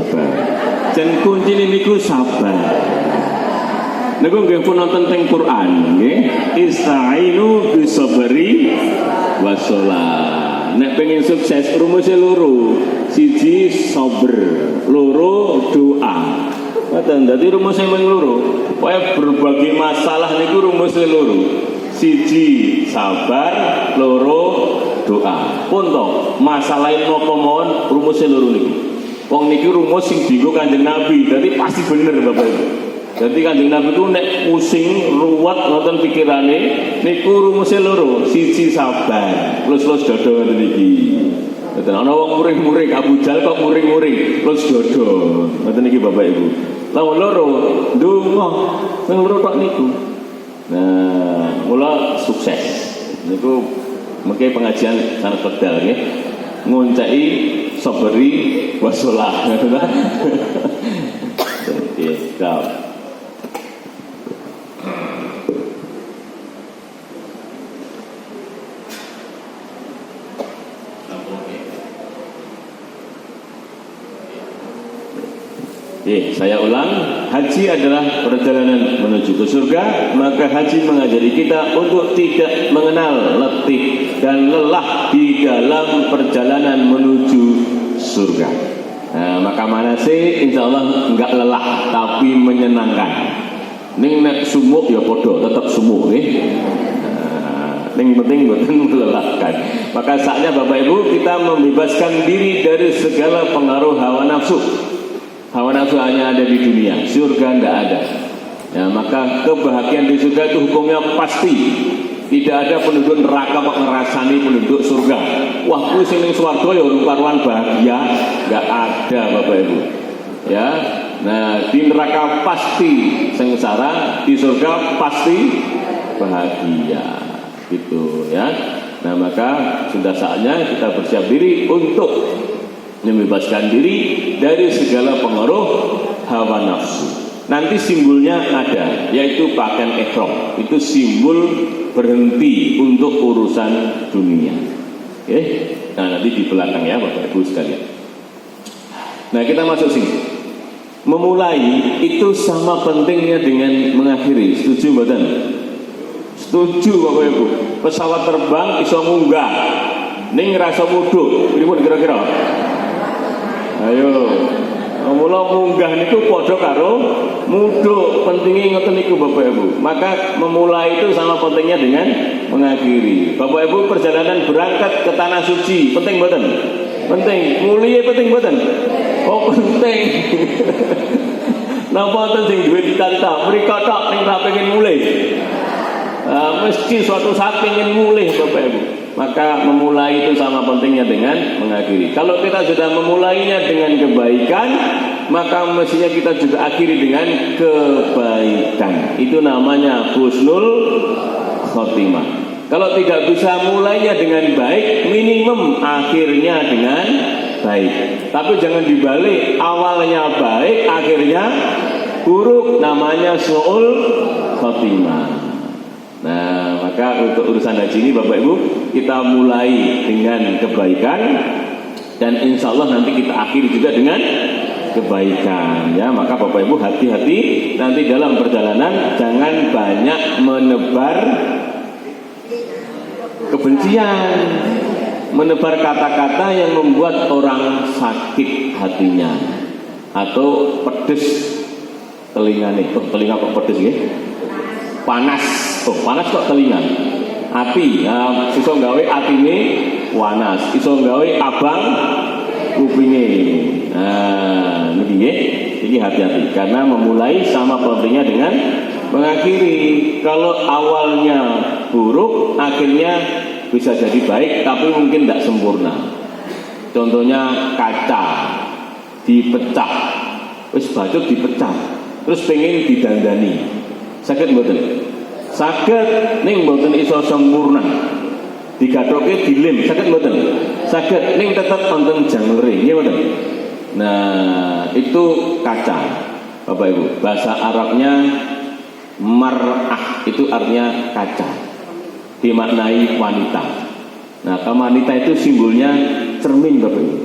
Jen kuncine niku sabar. Niku nggih pun nonton teng Quran nggih. Istainu bisabri wassalah. Nek pengen sukses rumusnya loro. Siji sabar, loro doa. Ngoten dadi rumusnya mung loro. Pokoke berbagai masalah niku rumusnya loro. Siji sabar, loro doa. Pun to, masalah napa mawon rumusnya loro niku. Wong niki rumus sing dienggo Kanjeng Nabi, dadi pasti bener Bapak Ibu. Jadi Kanjeng Nabi itu nek pusing ruwet ngoten pikirane niku rumusnya loro, siji sabar, lus-lus dodo ngoten iki. Ngoten ana wong muring-muring Abu Jahal kok muring-muring, lus dodo. Ngoten iki Bapak Ibu. Lawan loro ndonga, sing loro tok niku. Nah, mula sukses. Niku mengke pengajian sangat pedal nggih. Ngoncai sabari wasolah. Nggih, siap. Saya ulang, haji adalah perjalanan menuju ke surga. Maka haji mengajari kita untuk tidak mengenal letih dan lelah di dalam perjalanan menuju surga. Nah, maka manasik insya Allah enggak lelah tapi menyenangkan. Ning nek sumuk ya podo tetap sumuk nih. Yang penting betul melelahkan. Maka saatnya Bapak Ibu kita membebaskan diri dari segala pengaruh hawa nafsu. Hawa nafsu hanya ada di dunia, surga tidak ada. Ya, maka kebahagiaan di surga itu hukumnya pasti. Tidak ada penduduk neraka kok ngerasani penduduk surga. Wah, kuwi sing ning swarga ya rupa-rupan bahagia, enggak ada Bapak Ibu. Ya. Nah, di neraka pasti sengsara, di surga pasti bahagia. Gitu ya. Nah, maka sudah saatnya kita bersiap diri untuk membebaskan diri dari segala pengaruh hawa nafsu. Nanti simbolnya ada, yaitu pakaian ihram. Itu simbol berhenti untuk urusan dunia. Oke? Nah, nanti di belakang ya Bapak Ibu sekalian. Nah, kita masuk sini. Memulai itu sama pentingnya dengan mengakhiri. Setuju mboten? Setuju Bapak Ibu. Pesawat terbang iso munggah. Ning ngrasa mudhuk. Pripun kira-kira? Ayo. Mula munggah niku padha karo mudhuk. Pentinge ngoten niku Bapak Ibu. Maka memulai itu sama pentingnya dengan mengakhiri. Bapak Ibu perjalanan berangkat ke tanah suci penting mboten? Penting. Mulia penting mboten? Oh penting. Napa wonten sing duwe cita-cita mriko tok ning ra pengen mulih. Mesti suatu saat pengen mulih Bapak Ibu. Maka memulai itu sama pentingnya dengan mengakhiri. Kalau kita sudah memulainya dengan kebaikan, maka mestinya kita juga akhiri dengan kebaikan. Itu namanya husnul khotimah. Kalau tidak bisa mulainya dengan baik, minimum akhirnya dengan baik. Tapi jangan dibalik, awalnya baik, akhirnya buruk, namanya su'ul khotimah. Nah, maka untuk urusan haji ini Bapak Ibu, kita mulai dengan kebaikan dan insya Allah nanti kita akhiri juga dengan kebaikan. Ya, maka Bapak Ibu hati-hati nanti dalam perjalanan, jangan banyak menebar kebencian, menebar kata-kata yang membuat orang sakit hatinya atau pedes telinganya. Oh, telinga kok pedes ya? Panas. Oh, panas kok telinga. Ati, iso gawe atine panas, iso gawe abang kupinge. Nah, niki nggih. Iki hati-hati karena memulai sama pentingnya dengan mengakhiri. Kalau awalnya buruk, akhirnya bisa jadi baik, tapi mungkin tidak sempurna. Contohnya kaca dipecah, wis bacot dipecah, terus pengen didandani, sakit mboten? Saged ning mboten iso sempurna. Digathoke dilem, saged mboten? Saged ning tetep wonten janglere, nggih mboten? Nah, itu kaca. Bapak Ibu, bahasa Arabnya mar'ah, itu artinya kaca. Dimaknai wanita. Nah, wanita itu simbolnya cermin Bapak Ibu.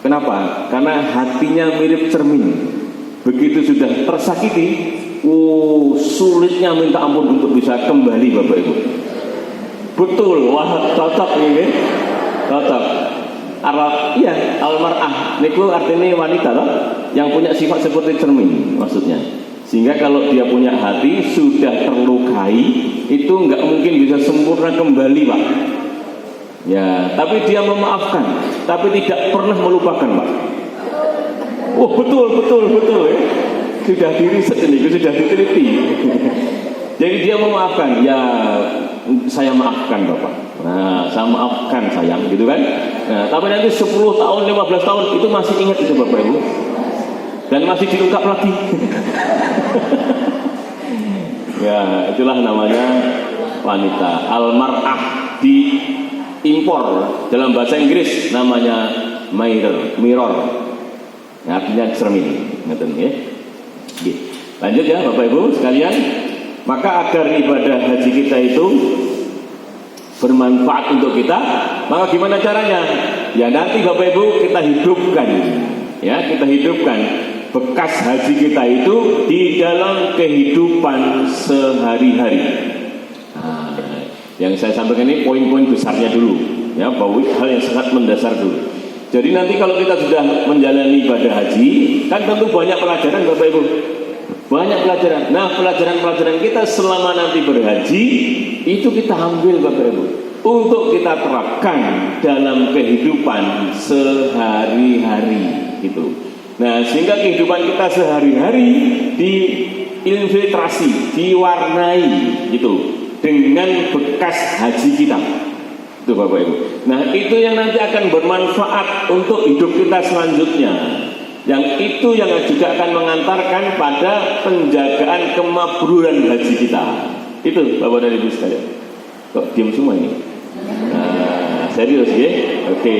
Kenapa? Karena hatinya mirip cermin. Begitu sudah tersakiti, sulitnya minta ampun untuk bisa kembali Bapak Ibu. Betul, wah cocok ini, cocok. Arab, iya, al-mar'ah niku artinya wanita loh, yang punya sifat seperti cermin maksudnya. Sehingga kalau dia punya hati sudah terlukai, itu nggak mungkin bisa sempurna kembali Pak. Ya, tapi dia memaafkan, tapi tidak pernah melupakan Pak. Oh betul ya. Sudah diriset ini, sudah diteliti. Jadi dia memaafkan, ya saya maafkan Bapak. Nah, saya maafkan sayang, gitu kan. Nah, tapi nanti 10 tahun, 15 tahun itu masih ingat itu Bapak Ibu. Dan masih diungkap lagi. Ya, itulah namanya wanita. Al-mar'ah diimpor dalam bahasa Inggris namanya mirror. Artinya cermin, ngeten nggih. Lanjut ya Bapak Ibu sekalian. Maka agar ibadah haji kita itu bermanfaat untuk kita, maka gimana caranya? Ya nanti Bapak Ibu kita hidupkan, ya kita hidupkan bekas haji kita itu di dalam kehidupan sehari-hari. Nah, yang saya sampaikan ini poin-poin besarnya dulu, ya bahwa hal yang sangat mendasar dulu. Jadi nanti kalau kita sudah menjalani ibadah haji, kan tentu banyak pelajaran Bapak Ibu. Banyak pelajaran. Nah, pelajaran-pelajaran kita selama nanti berhaji itu kita ambil Bapak Ibu untuk kita terapkan dalam kehidupan sehari-hari gitu. Nah, sehingga kehidupan kita sehari-hari diinfiltrasi, diwarnai gitu dengan bekas haji kita. Itu Bapak Ibu. Nah, itu yang nanti akan bermanfaat untuk hidup kita selanjutnya. Yang itu yang juga akan mengantarkan pada penjagaan kemabruran haji kita. Itu Bapak dan Ibu sekalian. Kok diam semua ini? Nah, serius ya? Oke.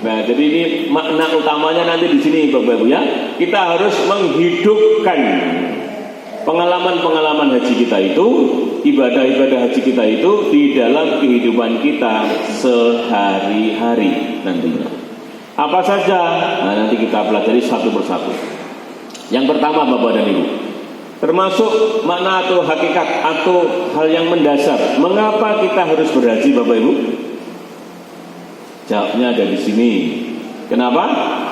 Nah, jadi ini makna utamanya nanti di sini Bapak Ibu ya. Kita harus menghidupkan pengalaman-pengalaman haji kita itu, ibadah-ibadah haji kita itu di dalam kehidupan kita sehari-hari nantinya. Apa saja? Nah, nanti kita pelajari satu persatu. Yang pertama Bapak dan Ibu, termasuk makna atau hakikat atau hal yang mendasar. Mengapa kita harus berhaji Bapak Ibu? Jawabnya ada di sini. Kenapa?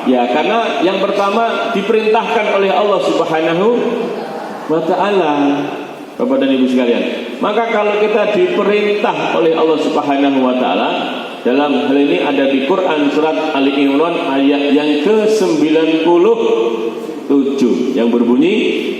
Ya karena yang pertama diperintahkan oleh Allah Subhanahu wa ta'ala. Bapak dan Ibu sekalian, maka kalau kita diperintah oleh Allah Subhanahu wa ta'ala, dalam hal ini ada di Quran surat Ali Imran ayat yang ke-97 yang berbunyi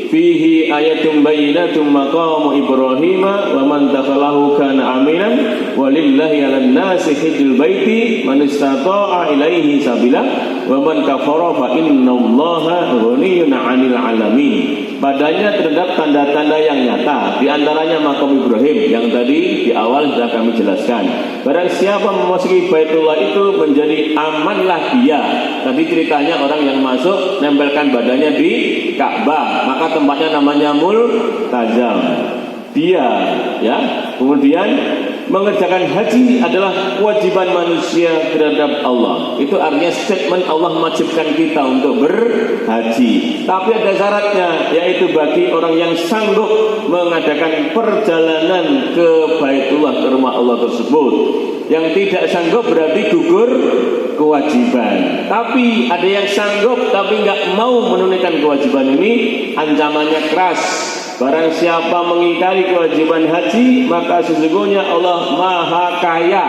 fihi ayatum bayyinatum maqamu Ibrahim wa man dakhalahu kana aminan walillahi 'alan nasi hajjul baiti man istata'a ilaihi sabila wa man kafara fa innallaha ghaniyyun 'anil 'alamin. Padanya terdapat tanda-tanda yang nyata, di antaranya makam Ibrahim yang tadi di awal sudah kami jelaskan. Barang siapa memasuki Baitullah itu menjadi amanlah dia. Tadi ceritanya orang yang masuk nempelkan badannya di Ka'bah, maka tempatnya namanya multazam. Dia ya, kemudian mengerjakan haji adalah kewajiban manusia terhadap Allah. Itu artinya statement Allah mewajibkan kita untuk berhaji. Tapi ada syaratnya, yaitu bagi orang yang sanggup mengadakan perjalanan ke Baitullah, ke rumah Allah tersebut. Yang tidak sanggup berarti gugur kewajiban. Tapi ada yang sanggup tapi nggak mau menunaikan kewajiban ini, ancamannya keras. Barang siapa mengingkari kewajiban haji, maka sesungguhnya Allah Maha Kaya,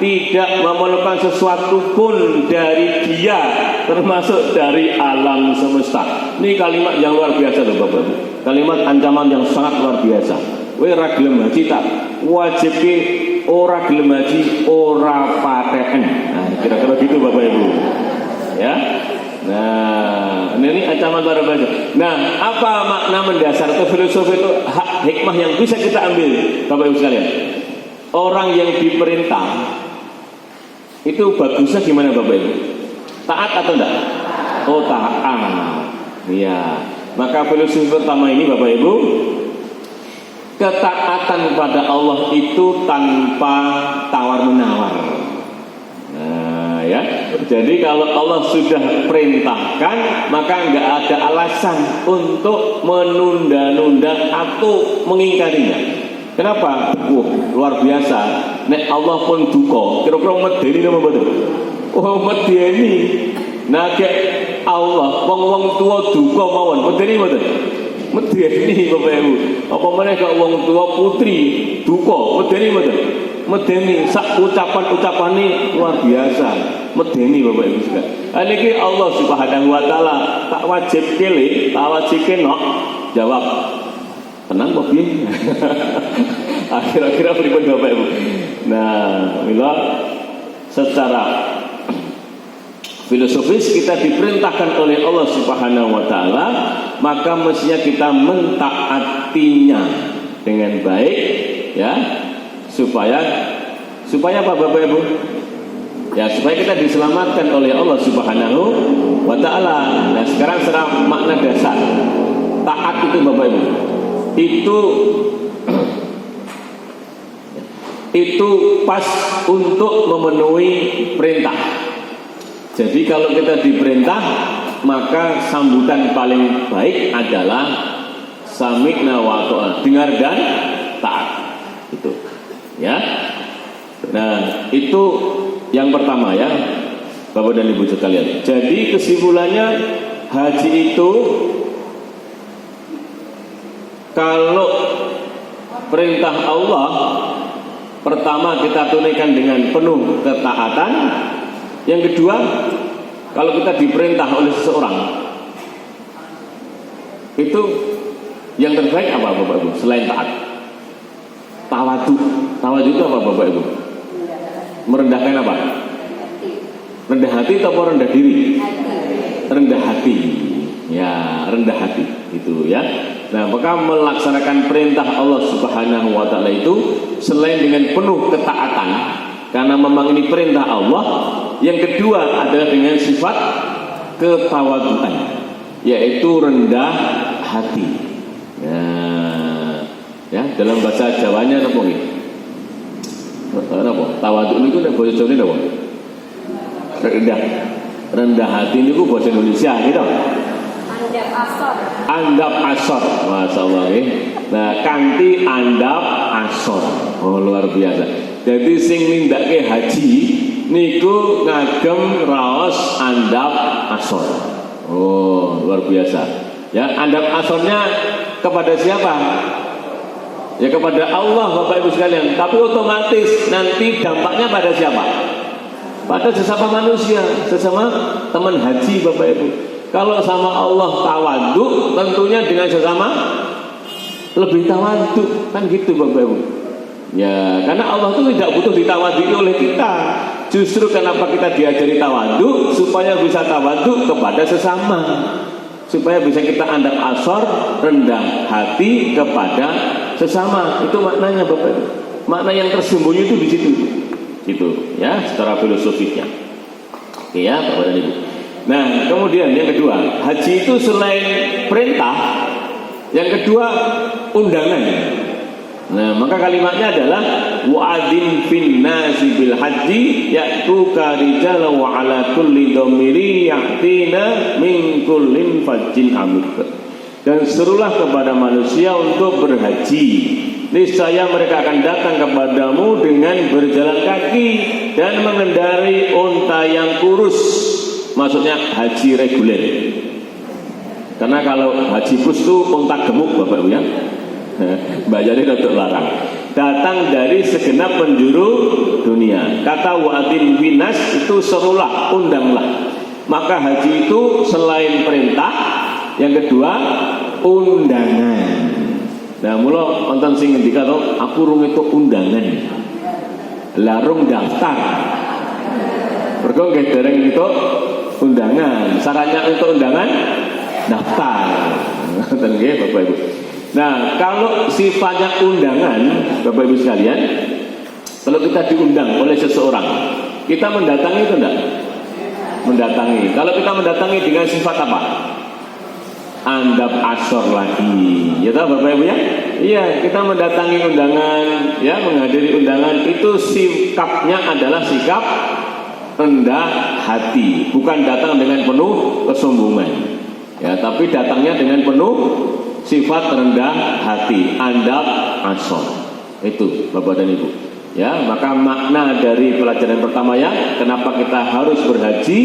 tidak memerlukan sesuatu pun dari dia, termasuk dari alam semesta. Ini kalimat yang luar biasa loh Bapak Ibu. Kalimat ancaman yang sangat luar biasa. Kowe ra gelem haji tak wajib ki ora gelem haji ora paten. Nah, kira-kira gitu Bapak Ibu. Ya. Nah, ini ancaman luar biasa. Nah, apa makna mendasar atau filosofi itu, hikmah yang bisa kita ambil Bapak Ibu sekalian? Orang yang diperintah itu bagusnya gimana Bapak Ibu? Taat atau enggak? Oh, taat. Iya. Maka filosofi pertama ini Bapak Ibu, ketaatan kepada Allah itu tanpa tawar-menawar. Nah, ya. Jadi kalau Allah sudah perintahkan, maka enggak ada alasan untuk menunda-nunda atau mengingkarinya. Kenapa? Luar biasa. Nek Allah pun duka, kira-kira medeni napa mboten? Oh, medeni. Nah, Allah wong-wong tua duka mawon, medeni mboten? Medeni Bapak Ibu. Apa meneh kok wong tua putri duka, medeni mboten? Medeni sak ucapan-ucapane luar biasa. Medeni Bapak Ibu sekalian. Niki Allah Subhanahu wa taala tak wajib kele, tak wajib kenok jawab. Tenang kok piye? Akhir-akhir pripun Bapak Ibu. Nah, mila secara filosofis kita diperintahkan oleh Allah Subhanahu wa taala, maka mestinya kita mentaatinya dengan baik ya, supaya apa Bapak Ibu? Ya, supaya kita diselamatkan oleh Allah Subhanahu wa taala. Nah, sekarang secara makna dasar taat itu Bapak Ibu, itu pas untuk memenuhi perintah. Jadi kalau kita diperintah, maka sambutan paling baik adalah sami'na wa ata'na, dengar dan taat. Itu ya. Nah, itu yang pertama ya Bapak dan Ibu sekalian. Jadi kesimpulannya, haji itu kalau perintah Allah, pertama kita tunaikan dengan penuh ketaatan. Yang kedua, kalau kita diperintah oleh seseorang, itu yang terbaik apa Bapak Ibu selain taat? Tawadu. Tawadu itu apa Bapak Ibu? Merendahkan apa? Rendah hati atau rendah diri? Rendah hati. Ya, rendah hati itu ya. Nah, maka melaksanakan perintah Allah Subhanahu wa taala itu selain dengan penuh ketaatan, karena memang ini perintah Allah. Yang kedua adalah dengan sifat ketawaduan, yaitu rendah hati. Ya, dalam bahasa Jawanya apa nggih? Apa? Tawadhu niku nek basa Jawane napa? Rendah hati niku bahasa Indonesia gitu. Andap asor. Masyaallah nggih. Nah, kanthi andap asor. Oh, luar biasa. Jadi sing nindakake haji niku ngagem raos andap asor. Oh, luar biasa. Ya, andap asornya kepada siapa? Ya kepada Allah Bapak Ibu sekalian. Tapi otomatis nanti dampaknya pada siapa? Pada sesama manusia, sesama teman haji Bapak Ibu. Kalau sama Allah tawadhu, tentunya dengan sesama lebih tawadhu, kan gitu Bapak Ibu. Ya, karena Allah itu tidak butuh ditawadhi oleh kita. Justru kenapa kita diajari tawadhu, supaya bisa tawadhu kepada sesama, supaya bisa kita andap asor, rendah hati kepada sesama. Itu maknanya Bapak Ibu. Makna yang tersembunyi itu di situ. Gitu ya, secara filosofiknya. Oke ya, Bapak dan Ibu. Nah, kemudian yang kedua, haji itu selain perintah, yang kedua undangan. Nah, maka kalimatnya adalah wa'adzin fin nasi bil haji ya'tuka rijalan wa ala kulli dhamiri ya'tina min kullin fajjin amik. Dan serulah kepada manusia untuk berhaji. Niscaya mereka akan datang kepadamu dengan berjalan kaki dan mengendarai unta yang kurus. Maksudnya haji reguler. Karena kalau haji bus itu unta gemuk Bapak Ibu ya. Bayarnya untuk larang. Datang dari segenap penjuru dunia. Kata wa'adin winas itu serulah, undanglah. Maka haji itu selain perintah, yang kedua undangan. Nah, mula wonten sing ngendika to, aku rung itu undangan. Larung daftar. Mergo nggih dereng itu undangan. Syaratnya untuk undangan daftar. Ngoten nggih Bapak Ibu. Nah, kalau sifatnya undangan, Bapak Ibu sekalian, kalau kita diundang oleh seseorang, kita mendatangi itu enggak? Mendatangi. Kalau kita mendatangi dengan sifat apa? Andap asor lagi. Ya tahu Bapak Ibu ya? Iya, kita mendatangi undangan, ya, menghadiri undangan itu sikapnya adalah sikap rendah hati, bukan datang dengan penuh kesombongan. Ya, tapi datangnya dengan penuh sifat rendah hati, andap asor. Itu Bapak dan Ibu. Ya, maka makna dari pelajaran pertama ya, kenapa kita harus berhaji?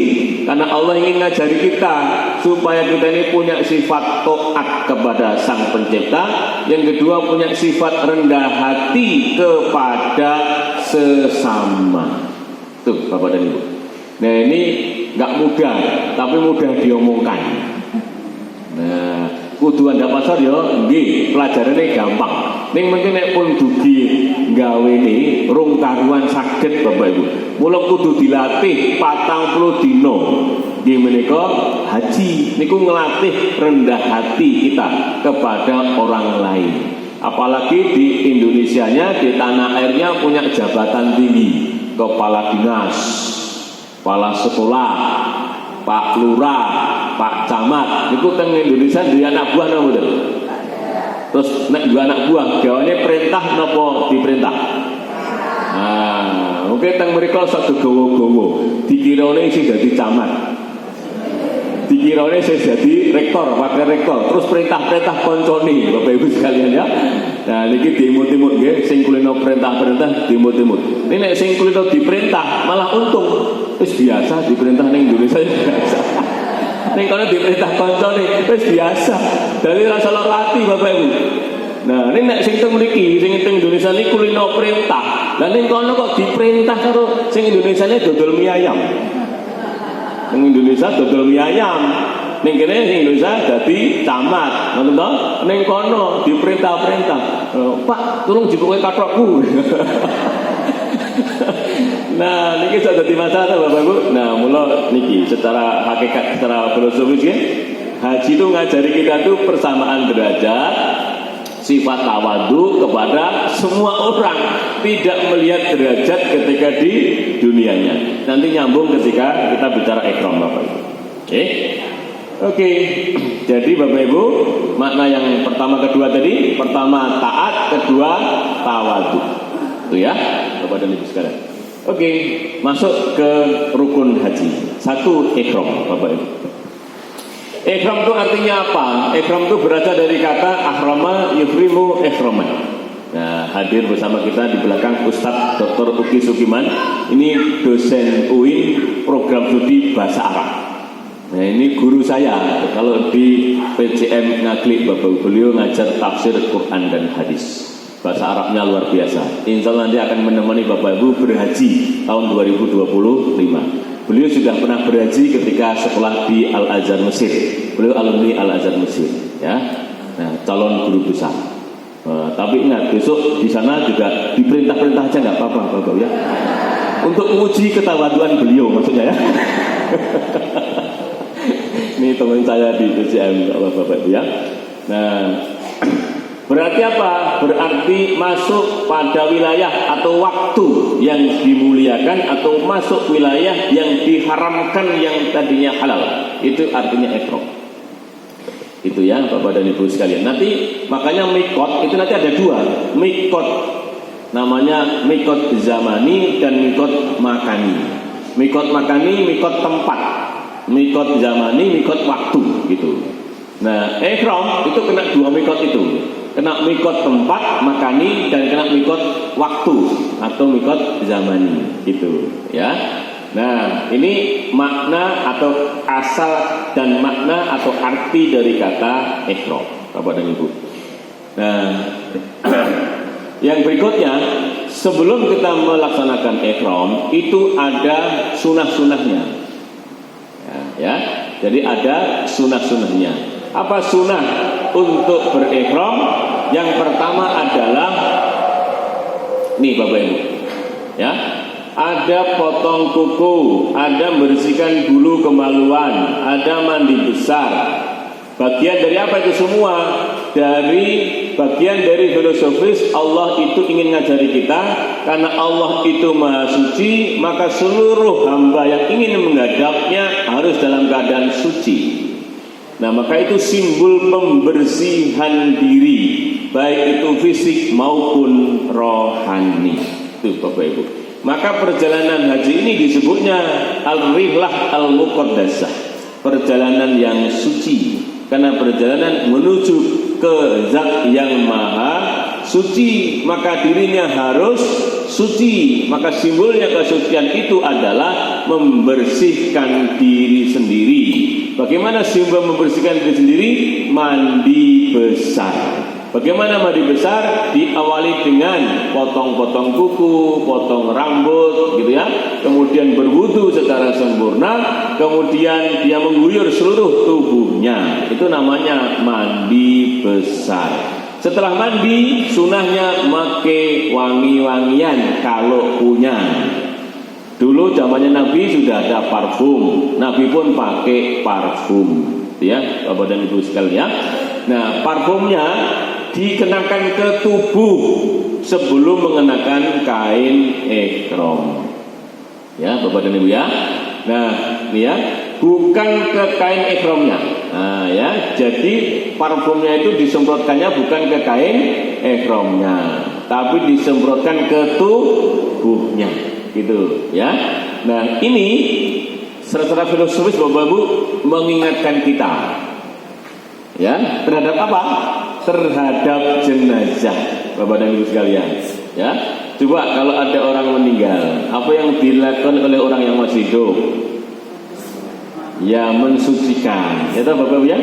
Karena Allah ingin ngajari kita supaya kita ini punya sifat taat kepada Sang Pencipta. Yang kedua punya sifat rendah hati kepada sesama. Tuh Bapak dan Ibu. Nah ini nggak mudah, tapi mudah diomongkan. Nah, kudu andap asor ya, nggih, pelajarane gampang. Ning mungkin nek pun dugi gawene rung karuan saged Bapak Ibu. Mula kudu dilatih 40 dina. Nggih menika haji niku ngelatih rendah hati kita kepada orang lain. Apalagi di Indonesianya, di tanah airnya punya jabatan tinggi, kepala dinas, kepala sekolah, Pak Lurah, Pak Camat. Niku teng Indonesia duwe anak buah napa mboten? Terus nek dua anak buah, gawane perintah napa diperintah? Nah, mungkin teng mriku sak gowo-gowo, dikirane sing dadi camat. Dikirane sing dadi rektor, wakil rektor, terus perintah-perintah koncone, Bapak Ibu sekalian ya. Nah, niki dimut-imut nggih, sing kulino perintah-perintah dimut-imut. Nek sing kulino diperintah malah untung. Wis biasa diperintah ning Indonesia biasa. Ning kono diperintah koncone wis biasa. Dari rasa latih Bapak Ibu. Nah, ning nek sing teng mriki, sing teng Indonesia niku kulino perintah. Lah ning kono kok diperintah karo sing Indonesiane dodol mie ayam. Ning Indonesia dodol mie ayam. Ning kene sing Indonesia dadi camat. Ngoten to? Ning kono diperintah-perintah. Pak, tolong jibuke kathokku. Nah, niki sudah dadi masalah Bapak Ibu. Nah, mula niki secara hakikat, secara filosofis ya, haji itu ngajari kita tuh persamaan derajat, sifat tawadhu kepada semua orang, tidak melihat derajat ketika di dunianya. Nanti nyambung ketika kita bicara ikram Bapak Ibu. Oke. Jadi Bapak Ibu, makna yang pertama kedua tadi, pertama taat, kedua tawadhu. Itu ya, Bapak dan Ibu sekalian. Oke, masuk ke rukun haji. Satu, ihram, Bapak Ibu. Ihram itu artinya apa? Ihram itu berasal dari kata ahrama yufrimu ihraman. Nah, hadir bersama kita di belakang Ustadz Dr. Uki Sukiman. Ini dosen UIN program studi bahasa Arab. Nah, ini guru saya. Kalau di PCM Ngaglik, Bapak beliau ngajar tafsir Quran dan hadis. Bahasa Arabnya luar biasa. Insya Allah nanti akan menemani Bapak Ibu berhaji tahun 2025. Beliau sudah pernah berhaji ketika sekolah di Al-Azhar Mesir. Beliau alumni Al-Azhar Mesir, ya. Nah, calon guru besar. Tapi ingat, besok di sana juga diperintah-perintah aja nggak apa-apa, Bapak ya. Untuk menguji ketawaduan beliau, maksudnya ya. Ini teman saya di PCM, Bapak ya. Nah, berarti apa? Berarti masuk pada wilayah atau waktu yang dimuliakan atau masuk wilayah yang diharamkan yang tadinya halal. Itu artinya ihram. Itu ya Bapak dan Ibu sekalian. Nanti makanya mikot itu nanti ada dua. Mikot namanya mikot zamani dan mikot makani. Mikot makani, mikot tempat. Mikot zamani, mikot waktu gitu. Nah, ihram itu kena dua mikot itu. Kena mikot tempat makani dan kena mikot waktu atau mikot zamani gitu ya. Nah, ini makna atau asal dan makna atau arti dari kata ihram, Bapak dan Ibu. Nah, yang berikutnya, sebelum kita melaksanakan ihram itu ada sunah-sunahnya. Ya, jadi ada sunah-sunahnya. Apa sunah untuk berihram? Yang pertama adalah nih Bapak Ibu, ya. Ada potong kuku, ada membersihkan bulu kemaluan, ada mandi besar. Bagian dari apa itu semua? Dari bagian dari filosofis Allah itu ingin ngajari kita, karena Allah itu Maha Suci, maka seluruh hamba yang ingin menghadapnya harus dalam keadaan suci. Nah, maka itu simbol pembersihan diri, baik itu fisik maupun rohani. Itu Bapak Ibu. Maka perjalanan haji ini disebutnya al-rihlah al-muqaddasah, perjalanan yang suci, karena perjalanan menuju ke zat yang maha suci, maka dirinya harus suci. Maka simbolnya kesucian itu adalah membersihkan diri sendiri. Bagaimana simbol membersihkan diri sendiri? Mandi besar. Bagaimana mandi besar? Diawali dengan potong-potong kuku, potong rambut, gitu ya. Kemudian berwudu secara sempurna, kemudian dia mengguyur seluruh tubuhnya. Itu namanya mandi besar. Setelah mandi, sunahnya make wangi-wangian kalau punya. Dulu zamannya Nabi sudah ada parfum. Nabi pun pakai parfum, ya, Bapak dan Ibu sekalian. Nah, parfumnya dikenakan ke tubuh sebelum mengenakan kain ihram. Ya, Bapak dan Ibu ya. Nah, ini ya, bukan ke kain ihramnya. Nah, ya, jadi parfumnya itu disemprotkannya bukan ke kain ihramnya, tapi disemprotkan ke tubuhnya, gitu ya. Nah, ini secara filosofis Bapak Ibu mengingatkan kita, ya, terhadap apa? Terhadap jenazah, Bapak dan Ibu sekalian. Ya, coba kalau ada orang meninggal, apa yang dilakukan oleh orang yang masih hidup? Ya, mensucikan. Ya, Bapak Ibu ya,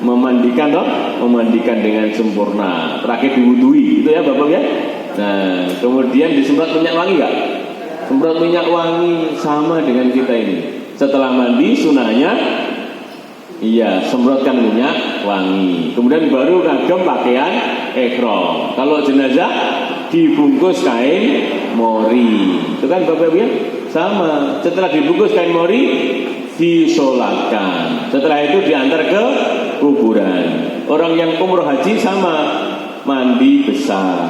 memandikan, toh, memandikan dengan sempurna. Terakhir diwudui, itu ya Bapak ya. Nah, kemudian disemprot minyak wangi nggak? Semprot minyak wangi sama dengan kita ini. Setelah mandi, sunahnya iya, semprotkan minyak wangi. Kemudian baru ngagem pakaian ihram. Kalau jenazah dibungkus kain mori. Itu kan Bapak Ibu ya? Sama. Setelah dibungkus kain mori, disolatkan. Setelah itu diantar ke kuburan. Orang yang umroh haji sama, mandi besar,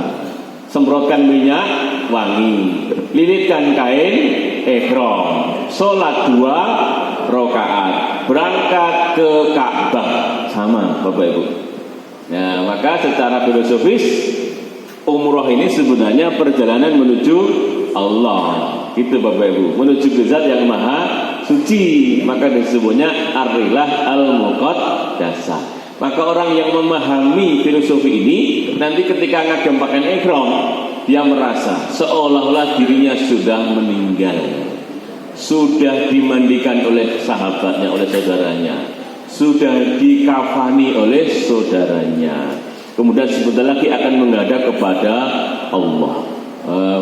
semprotkan minyak wangi, lilitkan kain ihram, sholat 2 rakaat, berangkat ke Ka'bah, sama Bapak Ibu. Nah, maka secara filosofis umroh ini sebenarnya perjalanan menuju Allah, gitu Bapak Ibu, menuju ke zat yang maha suci. Maka disebutnya ar-rilah al-muqaddasah. Maka orang yang memahami filosofi ini nanti ketika ngagem pakaian ihram, dia merasa seolah-olah dirinya sudah meninggal, sudah dimandikan oleh sahabatnya, oleh saudaranya, sudah dikafani oleh saudaranya, kemudian sebentar lagi akan menghadap kepada Allah.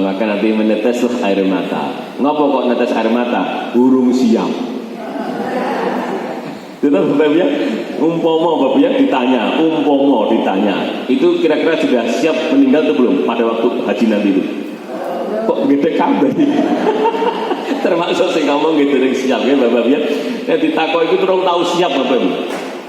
Maka nanti meneteslah air mata. Ngapa kok netes air mata? Burung siap. Itu Bapak ya, umpama Bapak ya ditanya, itu kira-kira sudah siap meninggal atau belum pada waktu haji nanti itu? Kok gede kabeh? Termasuk sing ngomong gitu siap ya Bapak ya. Ditakok itu terus tahu siap Bapak.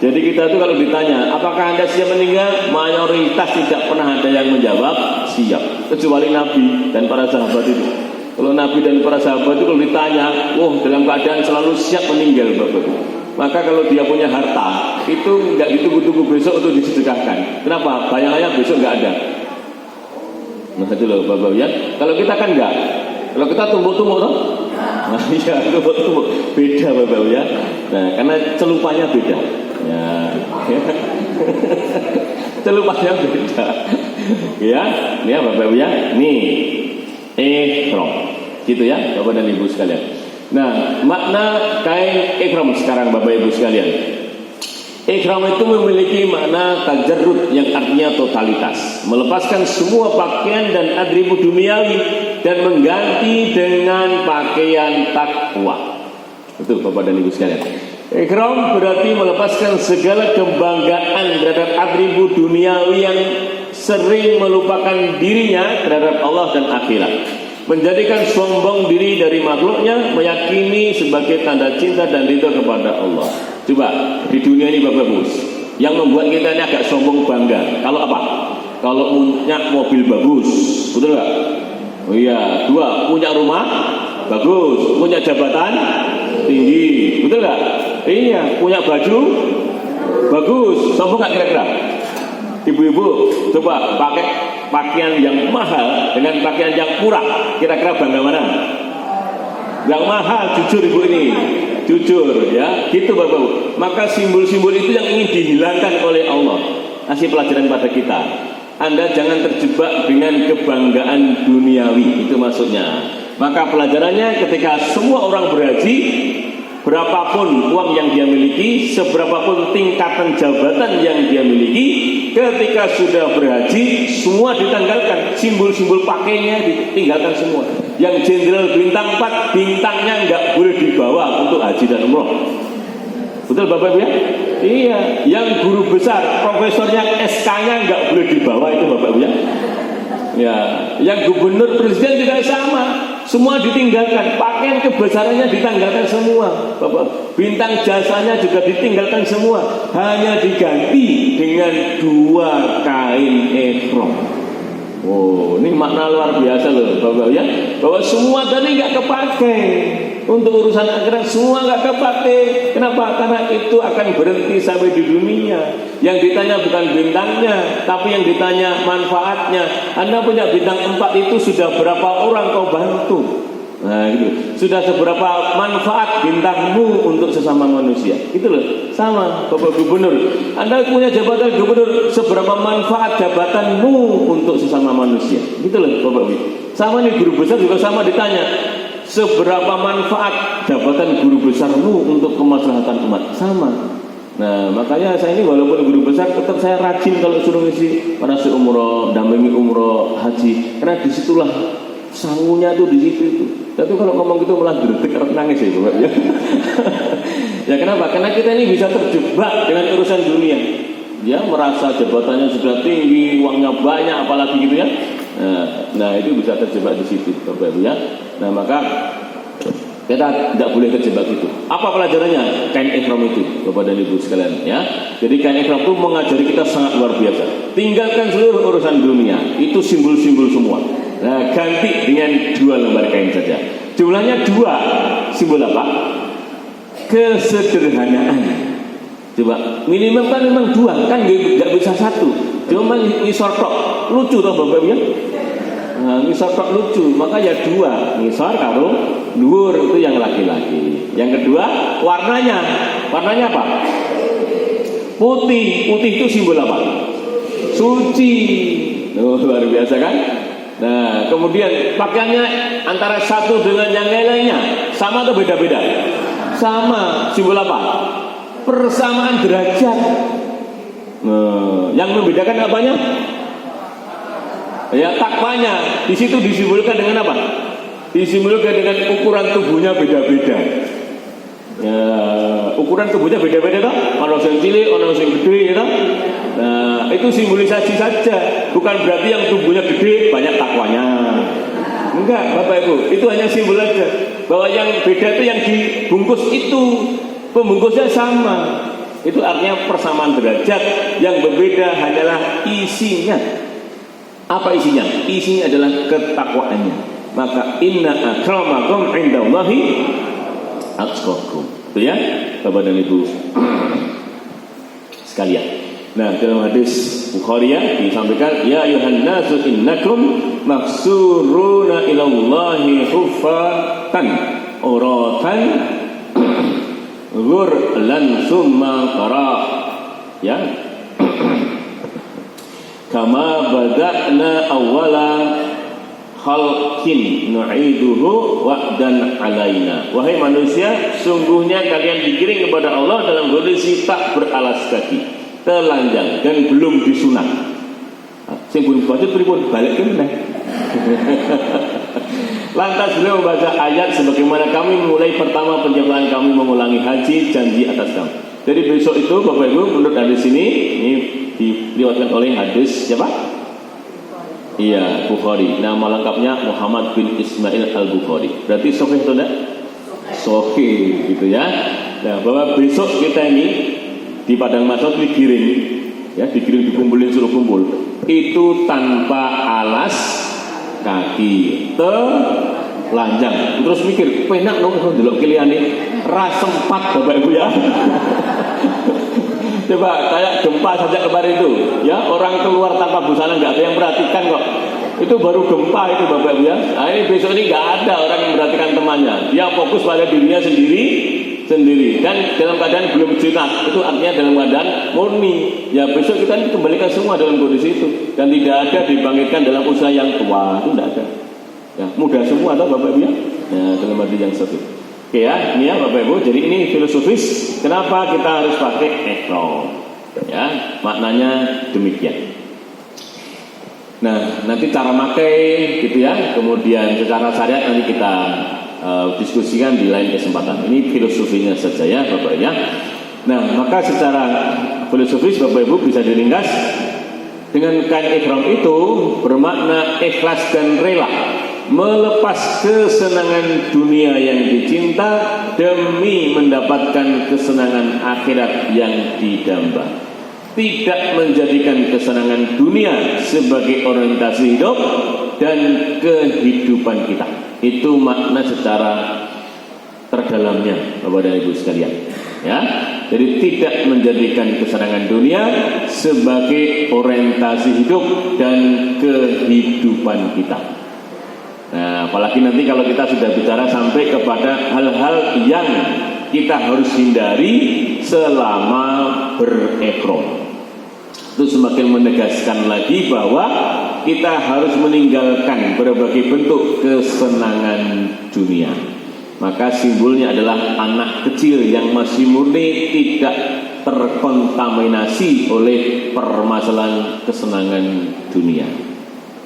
Jadi kita itu kalau ditanya, apakah Anda siap meninggal? Mayoritas tidak pernah ada yang menjawab siap, kecuali Nabi dan para sahabat itu. Kalau Nabi dan para sahabat itu kalau ditanya, dalam keadaan selalu siap meninggal Bapak. Maka kalau dia punya harta, itu nggak ditunggu-tunggu besok untuk disedekahkan. Kenapa? Bayang-bayang besok nggak ada. Nah itu loh Bapak ya. Kalau kita kan nggak. Kalau kita tumbuk-tumbuk toh? Nah iya tumbuk-tumbuk. Beda Bapak ya. Nah karena celupanya beda. Ya. Celupanya beda. Ya, ini ya Bapak ya. Nih, ihram. Gitu ya Bapak dan Ibu sekalian. Nah, makna kain ihram sekarang Bapak Ibu sekalian. Ihram itu memiliki makna tajarrud yang artinya totalitas, melepaskan semua pakaian dan atribut duniawi dan mengganti dengan pakaian takwa. Itu Bapak dan Ibu sekalian. Ihram berarti melepaskan segala kebanggaan terhadap atribut duniawi yang sering melupakan dirinya terhadap Allah dan akhirat, menjadikan sombong diri dari makhluknya, meyakini sebagai tanda cinta dan ridho kepada Allah. Coba di dunia ini Bapak Ibu, yang membuat kita ini agak sombong bangga. Kalau apa? Kalau punya mobil bagus, betul nggak? Oh iya. Dua, punya rumah bagus, punya jabatan tinggi, betul nggak? Iya. Punya baju bagus, sombong nggak kira-kira? Ibu-ibu, coba pakai pakaian yang mahal dengan pakaian yang murah, kira-kira bangga mana? Yang mahal, jujur Ibu ini, jujur ya, gitu Bapak. Maka simbol-simbol itu yang ingin dihilangkan oleh Allah. Kasih pelajaran pada kita. Anda jangan terjebak dengan kebanggaan duniawi, itu maksudnya. Maka pelajarannya ketika semua orang berhaji, berapapun uang yang dia miliki, seberapapun tingkatan jabatan yang dia miliki, ketika sudah berhaji semua ditanggalkan, simbol-simbol pakainya ditinggalkan semua. Yang jenderal bintang 4, bintangnya nggak boleh dibawa untuk haji dan umroh. Betul Bapak Ibu ya? Iya. Yang guru besar, profesornya SK-nya nggak boleh dibawa, itu Bapak Ibu ya. Ya, yang gubernur presiden juga sama, semua ditinggalkan, pakaian kebesarannya ditanggalkan semua, Bapak. Bintang jasanya juga ditinggalkan semua, hanya diganti dengan 2 kain ihram. Oh, ini makna luar biasa loh, Bapak ya. Bahwa semua tadi nggak kepakai untuk urusan akhirat, semua nggak kepakai. Kenapa? Karena itu akan berhenti sampai di dunia. Yang ditanya bukan bintangnya, tapi yang ditanya manfaatnya. Anda punya bintang 4 itu sudah berapa orang kau bantu? Nah gitu. Sudah seberapa manfaat bintangmu untuk sesama manusia? Itu loh, sama Bapak Gubernur. Anda punya jabatan gubernur, seberapa manfaat jabatanmu untuk sesama manusia? Gitu loh Bapak Ibu. Sama nih guru besar juga sama ditanya, seberapa manfaat jabatan guru besarmu untuk kemaslahatan umat? Sama. Nah makanya saya ini walaupun guru besar tetap saya rajin kalau suruh ngisi manasik umroh, dampingi umroh, haji, karena disitulah sangunya tuh di situ itu. Tapi kalau ngomong gitu malah gertik harus nangis ya Bapak ya. Ya kenapa? Karena kita ini bisa terjebak dengan urusan dunia. Ya merasa jabatannya sudah tinggi, uangnya banyak, apalagi gitu ya. Nah itu bisa terjebak di situ Bapak ya. Nah maka kita tidak boleh terjebak itu. Apa pelajarannya? Kain ihram itu Bapak dan Ibu sekalian ya. Jadi kain ihram itu mengajari kita sangat luar biasa. Tinggalkan seluruh urusan dunia. Itu simbol-simbol semua. Nah ganti dengan 2 lembar kain saja. Jumlahnya 2. Simbol apa? Kesederhanaan. Coba minimal kan memang 2, kan nggak bisa 1. Cuma ngisor tok. Lucu toh Bapak ya. Nah, ngisor tok lucu, maka ya 2. Ngisor karo dhuwur itu yang laki-laki. Yang kedua warnanya. Warnanya apa? Putih itu simbol apa? Suci. Luar biasa kan? Nah, kemudian pakaiannya antara satu dengan yang lainnya sama atau beda-beda? Sama. Simbol apa? Persamaan derajat. Nah, yang membedakan apanya? Ya, takwanya. Di situ disimbolkan dengan apa? Disimbolkan dengan ukuran tubuhnya beda-beda. Ya, ukuran tubuhnya beda-beda toh. Ono sing cilik, ono sing gede toh. Nah, itu simbolisasi saja. Bukan berarti yang tubuhnya gede banyak takwanya. Enggak, Bapak Ibu, itu hanya simbol aja. Bahwa yang beda itu yang dibungkus itu pembungkusnya sama. Itu artinya persamaan derajat. Yang berbeda hanyalah isinya. Apa isinya? Isinya adalah ketakwaannya. Maka inna akramakum indallahi atqakum. Itu ya, Bapak dan Ibu sekalian. Nah, dalam hadis Bukhari ya disampaikan, ya ayuhan nasu innakum mahsuruna ilallahi huffatan uratan ghurlan summa qara. Ya. Kama bada'na awwala khalqin nu'iduhu wa'dan alaina. Wahai manusia, sungguhnya kalian digiring kepada Allah dalam kondisi tak beralas kaki, telanjang dan belum disunat. Sing pun wajib pripun balik meneh. Lantas beliau membaca ayat sebagaimana kami mulai pertama penciptaan kami mengulangi haji janji atas kami. Jadi besok itu Bapak Ibu menurut hadis ini diriwayatkan oleh hadis siapa? Iya, Bukhari. Nama lengkapnya Muhammad bin Ismail Al-Bukhari. Berarti sahih atau tidak? Sahih gitu ya. Nah, bahwa besok kita ini di padang mahsyar digiring, ya, digiring dikumpulin suruh kumpul. Itu tanpa alas kaki, telanjang. Terus mikir, penak dong ndelok kiliyane. Ra sempat Bapak Ibu ya. Coba kayak gempa saja kemarin itu, ya, orang keluar tanpa busana nggak ada yang perhatikan kok. Itu baru gempa itu Bapak Ibu ya. Nah, ini besok ini nggak ada orang yang memperhatikan temannya. Dia fokus pada dirinya sendiri dan dalam keadaan belum sunat. Itu artinya dalam keadaan murni. Ya besok kita kembalikan semua dalam kondisi itu dan tidak ada dibangkitkan dalam usaha yang tua, itu tidak ada. Ya, mudah semua atau Bapak Ibu ya. Ya, dalam arti yang satu. Oke ya, ini ya Bapak Ibu. Jadi ini filosofis. Kenapa kita harus pakai ihram? Ya, maknanya demikian. Nah, nanti cara pakai gitu ya. Kemudian secara syariat nanti kita diskusikan di lain kesempatan. Ini filosofinya saja ya Bapak ya. Nah, maka secara filosofis Bapak Ibu bisa diringkas dengan kain ihram itu bermakna ikhlas dan rela melepas kesenangan dunia yang dicinta demi mendapatkan kesenangan akhirat yang didamba. Tidak menjadikan kesenangan dunia sebagai orientasi hidup dan kehidupan kita. Itu makna secara terdalamnya Bapak dan Ibu sekalian. Ya, jadi tidak menjadikan kesenangan dunia sebagai orientasi hidup dan kehidupan kita. Nah, apalagi nanti kalau kita sudah bicara sampai kepada hal-hal yang kita harus hindari selama berihram. Itu semakin menegaskan lagi bahwa kita harus meninggalkan berbagai bentuk kesenangan dunia. Maka simbolnya adalah anak kecil yang masih murni, tidak terkontaminasi oleh permasalahan kesenangan dunia.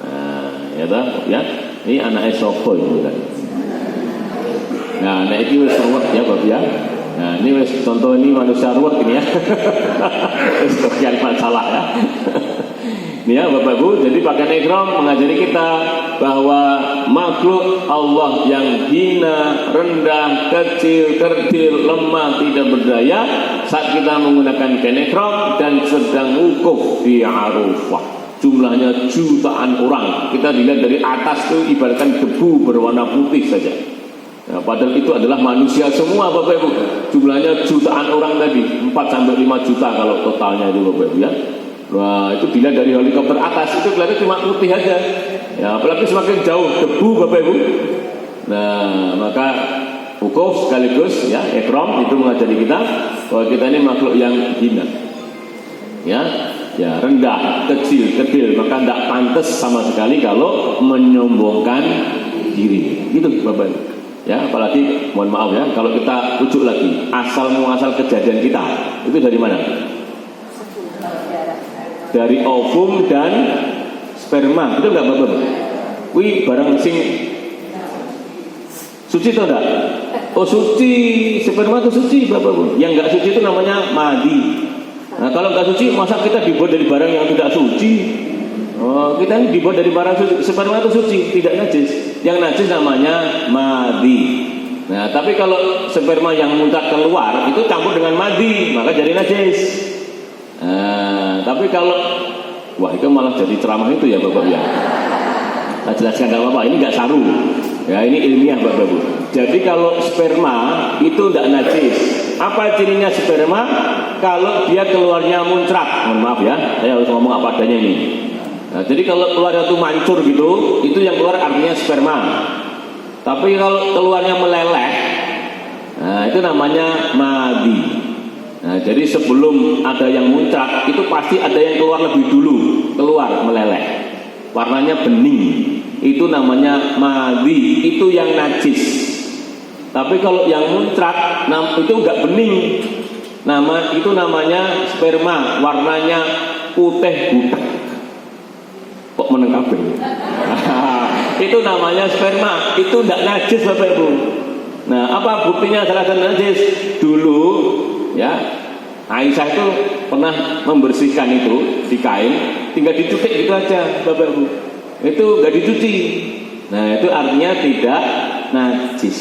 Nah, ya toh, ya. Ini anaknya sopo itu kan. Nah, anak itu wis ruwet ya Bapak ya. Nah, ini wis contoh ini manusia ruwet ini ya. Sekian masalah ya. Ini ya Bapak Ibu, jadi pakaian ihram mengajari kita bahwa makhluk Allah yang hina, rendah, kecil, kerdil, lemah, tidak berdaya saat kita menggunakan kain ihram dan sedang wukuf di Arafah. Jumlahnya jutaan orang. Kita dilihat dari atas itu ibaratkan debu berwarna putih saja. Nah, padahal itu adalah manusia semua Bapak Ibu. Jumlahnya jutaan orang tadi, 4-5 juta kalau totalnya itu Bapak Ibu ya. Wah, itu dilihat dari helikopter atas itu kelihatan cuma putih aja. Ya, apalagi semakin jauh debu Bapak Ibu. Nah, maka wukuf sekaligus ya ihram itu mengajari kita bahwa kita ini makhluk yang hina. ya rendah, kecil, kedil, maka tidak pantas sama sekali kalau menyombongkan diri. Gitu Bapak Ibu. Ya, apalagi mohon maaf ya, kalau kita rujuk lagi asal muasal kejadian kita itu dari mana? Dari ovum dan sperma, betul nggak Bapak Ibu? Wih, barang sing suci atau enggak? Oh suci, sperma itu suci Bapak Ibu. Yang nggak suci itu namanya madi. Nah kalau nggak suci, masa kita dibuat dari barang yang tidak suci? Oh, kita ini dibuat dari barang suci. Sperma itu suci, tidak najis. Yang najis namanya madi. Nah tapi kalau sperma yang muncrat keluar itu campur dengan madi, maka jadi najis. Nah, tapi kalau wah itu malah jadi ceramah itu ya Bapak ya. Nah, jelaskan nggak apa-apa, ini nggak saru. Ya ini ilmiah Bapak Ibu. Jadi kalau sperma itu tidak najis. Apa cirinya sperma? Kalau dia keluarnya muncrat. Mohon maaf ya, saya harus ngomong apa adanya ini. Nah, jadi kalau keluarnya itu mancur gitu, itu yang keluar artinya sperma. Tapi kalau keluarnya meleleh, nah itu namanya madi. Nah, jadi sebelum ada yang muncrat, itu pasti ada yang keluar lebih dulu, keluar meleleh. Warnanya bening, itu namanya madi, itu yang najis. Tapi kalau yang muncrat, itu enggak bening, itu namanya sperma, warnanya putih butek. Kok menengkabe? Itu namanya sperma, itu enggak najis Bapak Ibu. Nah, apa buktinya salah satu najis? Dulu, ya, Aisyah itu pernah membersihkan itu di kain, tinggal dicutik gitu aja Bapak Ibu. Itu enggak dicuci. Nah, itu artinya tidak najis.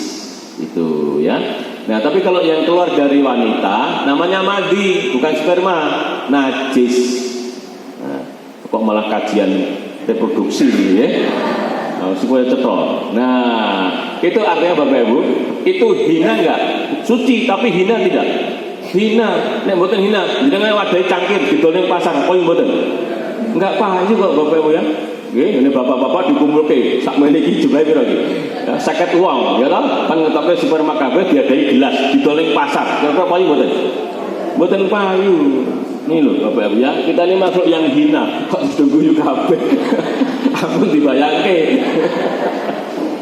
Itu ya. Nah, tapi kalau yang keluar dari wanita namanya madi, bukan sperma, najis. Nah, kok malah kajian reproduksi ya? Nah, supaya cetok. Nah, itu artinya Bapak Ibu, itu hina enggak? Suci tapi hina tidak? Hina, nek mboten hina, jenengan wadai cangkir didol pasar, kok mboten? Enggak payu kok Bapak Ibu ya. Nggih, ini bapak-bapak dikumpulke sak meniki jumlahe piro iki? Ya 50 wong, ya toh? Kan ngetoke supermarket kabeh diadai gelas, didoling pasar. Kira-kira payu mboten? Mboten payu. Ini loh Bapak Ibu ya, kita ini makhluk yang hina, kok guyu kabeh. Ampun dibayangke.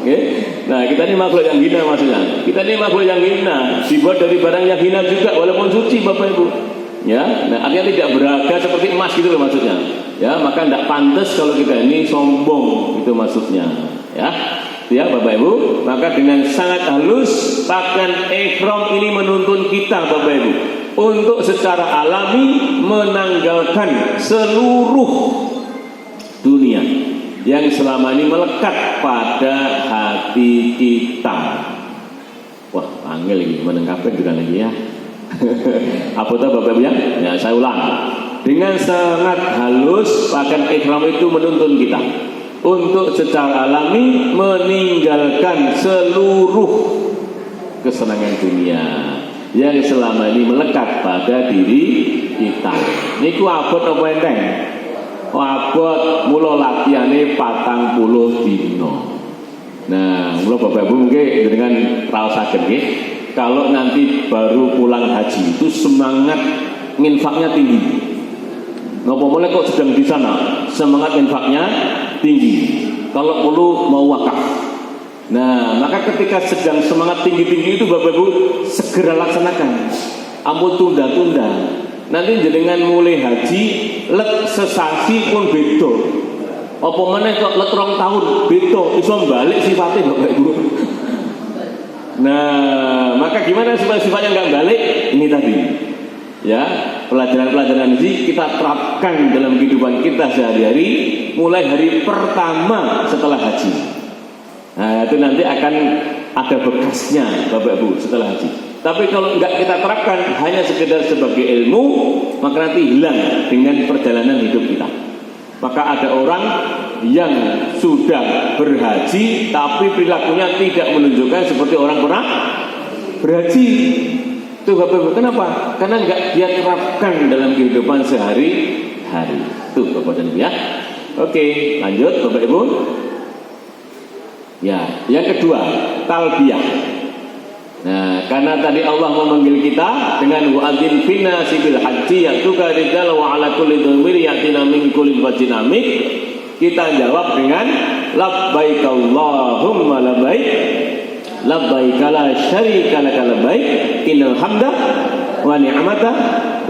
Nggih. Nah, kita ini makhluk yang hina maksudnya. Kita ini makhluk yang hina, dibuat dari barang yang hina juga walaupun suci Bapak Ibu. Ya, nah artinya tidak berharga seperti emas gitu loh maksudnya. Ya, maka tidak pantas kalau kita ini sombong, itu maksudnya. Ya, ya Bapak Ibu, maka dengan sangat halus pakaian ihram ini menuntun kita Bapak Ibu untuk secara alami menanggalkan seluruh dunia yang selama ini melekat pada hati kita. Wah, angel ini menengkapen juga lagi ya. Apa itu Bapak Ibu ya? Ya, saya ulang. Dengan sangat halus pakaian ihram itu menuntun kita untuk secara alami meninggalkan seluruh kesenangan dunia yang selama ini melekat pada diri kita. Niku abot apa enteng? Abot mula latihane 40 dina. Nah, mula Bapak Ibu mungkin dengan raosaken nggih, kalau nanti baru pulang haji itu semangat nginfaknya tinggi. Napa mulai kok sedang di sana, semangat infaknya tinggi. Kalau perlu mau wakaf. Nah, maka ketika sedang semangat tinggi-tinggi itu Bapak Ibu segera laksanakan. Ampun tunda-tunda. Nanti jenengan mulai haji, let sesasi pun beda. Apa meneh kok let 2 tahun beda, iso balik sifatnya Bapak Ibu. Nah, maka gimana supaya sifatnya enggak balik? Ini tadi. Ya, pelajaran-pelajaran ini kita terapkan dalam kehidupan kita sehari-hari mulai hari pertama setelah haji. Nah, itu nanti akan ada bekasnya Bapak Ibu setelah haji. Tapi kalau enggak kita terapkan hanya sekedar sebagai ilmu, maka nanti hilang dengan perjalanan hidup kita. Maka ada orang yang sudah berhaji tapi perilakunya tidak menunjukkan seperti orang pernah berhaji. Itu Bapak Ibu, kenapa? Karena enggak dia terapkan dalam kehidupan sehari-hari. Tuh Bapak dan Ibu ya. Oke, lanjut Bapak Ibu. Ya, yang kedua, talbiyah. Nah, karena tadi Allah memanggil kita dengan wa'adzin finna sibil haji ya'tuka rijal wa ala kulli dhamir ya'tina min kulli wajhin amik, kita jawab dengan labbaik Allahumma labbaik labbaik la syarika laka labbaik innal hamda wa ni'mata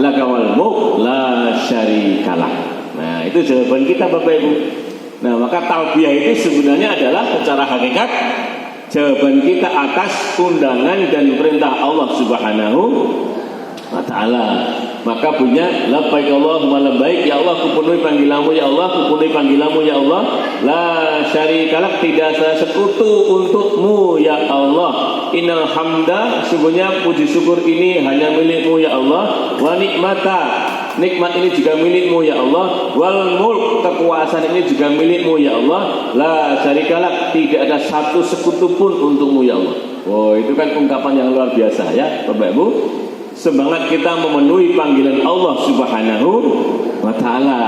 laka wal mulk la syarika lak. Nah, itu jawaban kita Bapak Ibu. Nah, maka talbiyah itu sebenarnya adalah secara hakikat jawaban kita atas undangan dan perintah Allah Subhanahu wa ta'ala. Maka punya labbaik Allahumma labbaik, ya Allah kupenuhi panggilanmu ya Allah, kupenuhi panggilanmu ya Allah, la syarikalak, tidak ada sekutu untukmu ya Allah, innal hamda, sungguhnya puji syukur ini hanya milikmu ya Allah, wa nikmata, nikmat ini juga milikmu ya Allah, wal mulk, kekuasaan ini juga milikmu ya Allah, la syarikalak, tidak ada satu sekutu pun untukmu ya Allah. Oh, itu kan ungkapan yang luar biasa ya Bapak Ibu. Semangat kita memenuhi panggilan Allah Subhanahu wa ta'ala.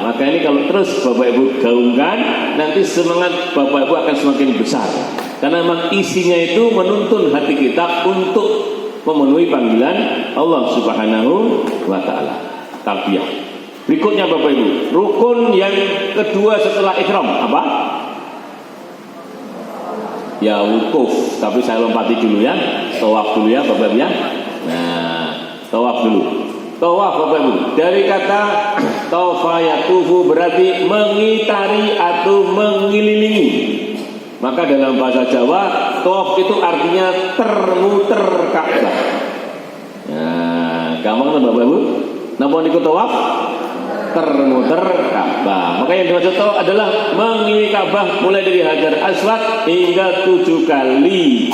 Maka ini kalau terus Bapak Ibu gaungkan, nanti semangat Bapak Ibu akan semakin besar. Karena memang isinya itu menuntun hati kita untuk memenuhi panggilan Allah Subhanahu wa ta'ala. Talbiyah. Berikutnya Bapak Ibu, rukun yang kedua setelah ihram apa? Ya wukuf. Tapi saya lompati dulu ya, tawaf dulu ya Bapak Ibu ya. Nah, tawaf dulu. Tawaf Bapak Ibu, dari kata tawafa yatufu berarti mengitari atau mengelilingi. Maka dalam bahasa Jawa tawaf itu artinya termuter Ka'bah. Nah, gampang kan Bapak Ibu? Napa niku tawaf? Termuter Ka'bah. Maka yang dimaksud tawaf adalah mengelilingi Ka'bah mulai dari Hajar Aswad hingga 7 kali.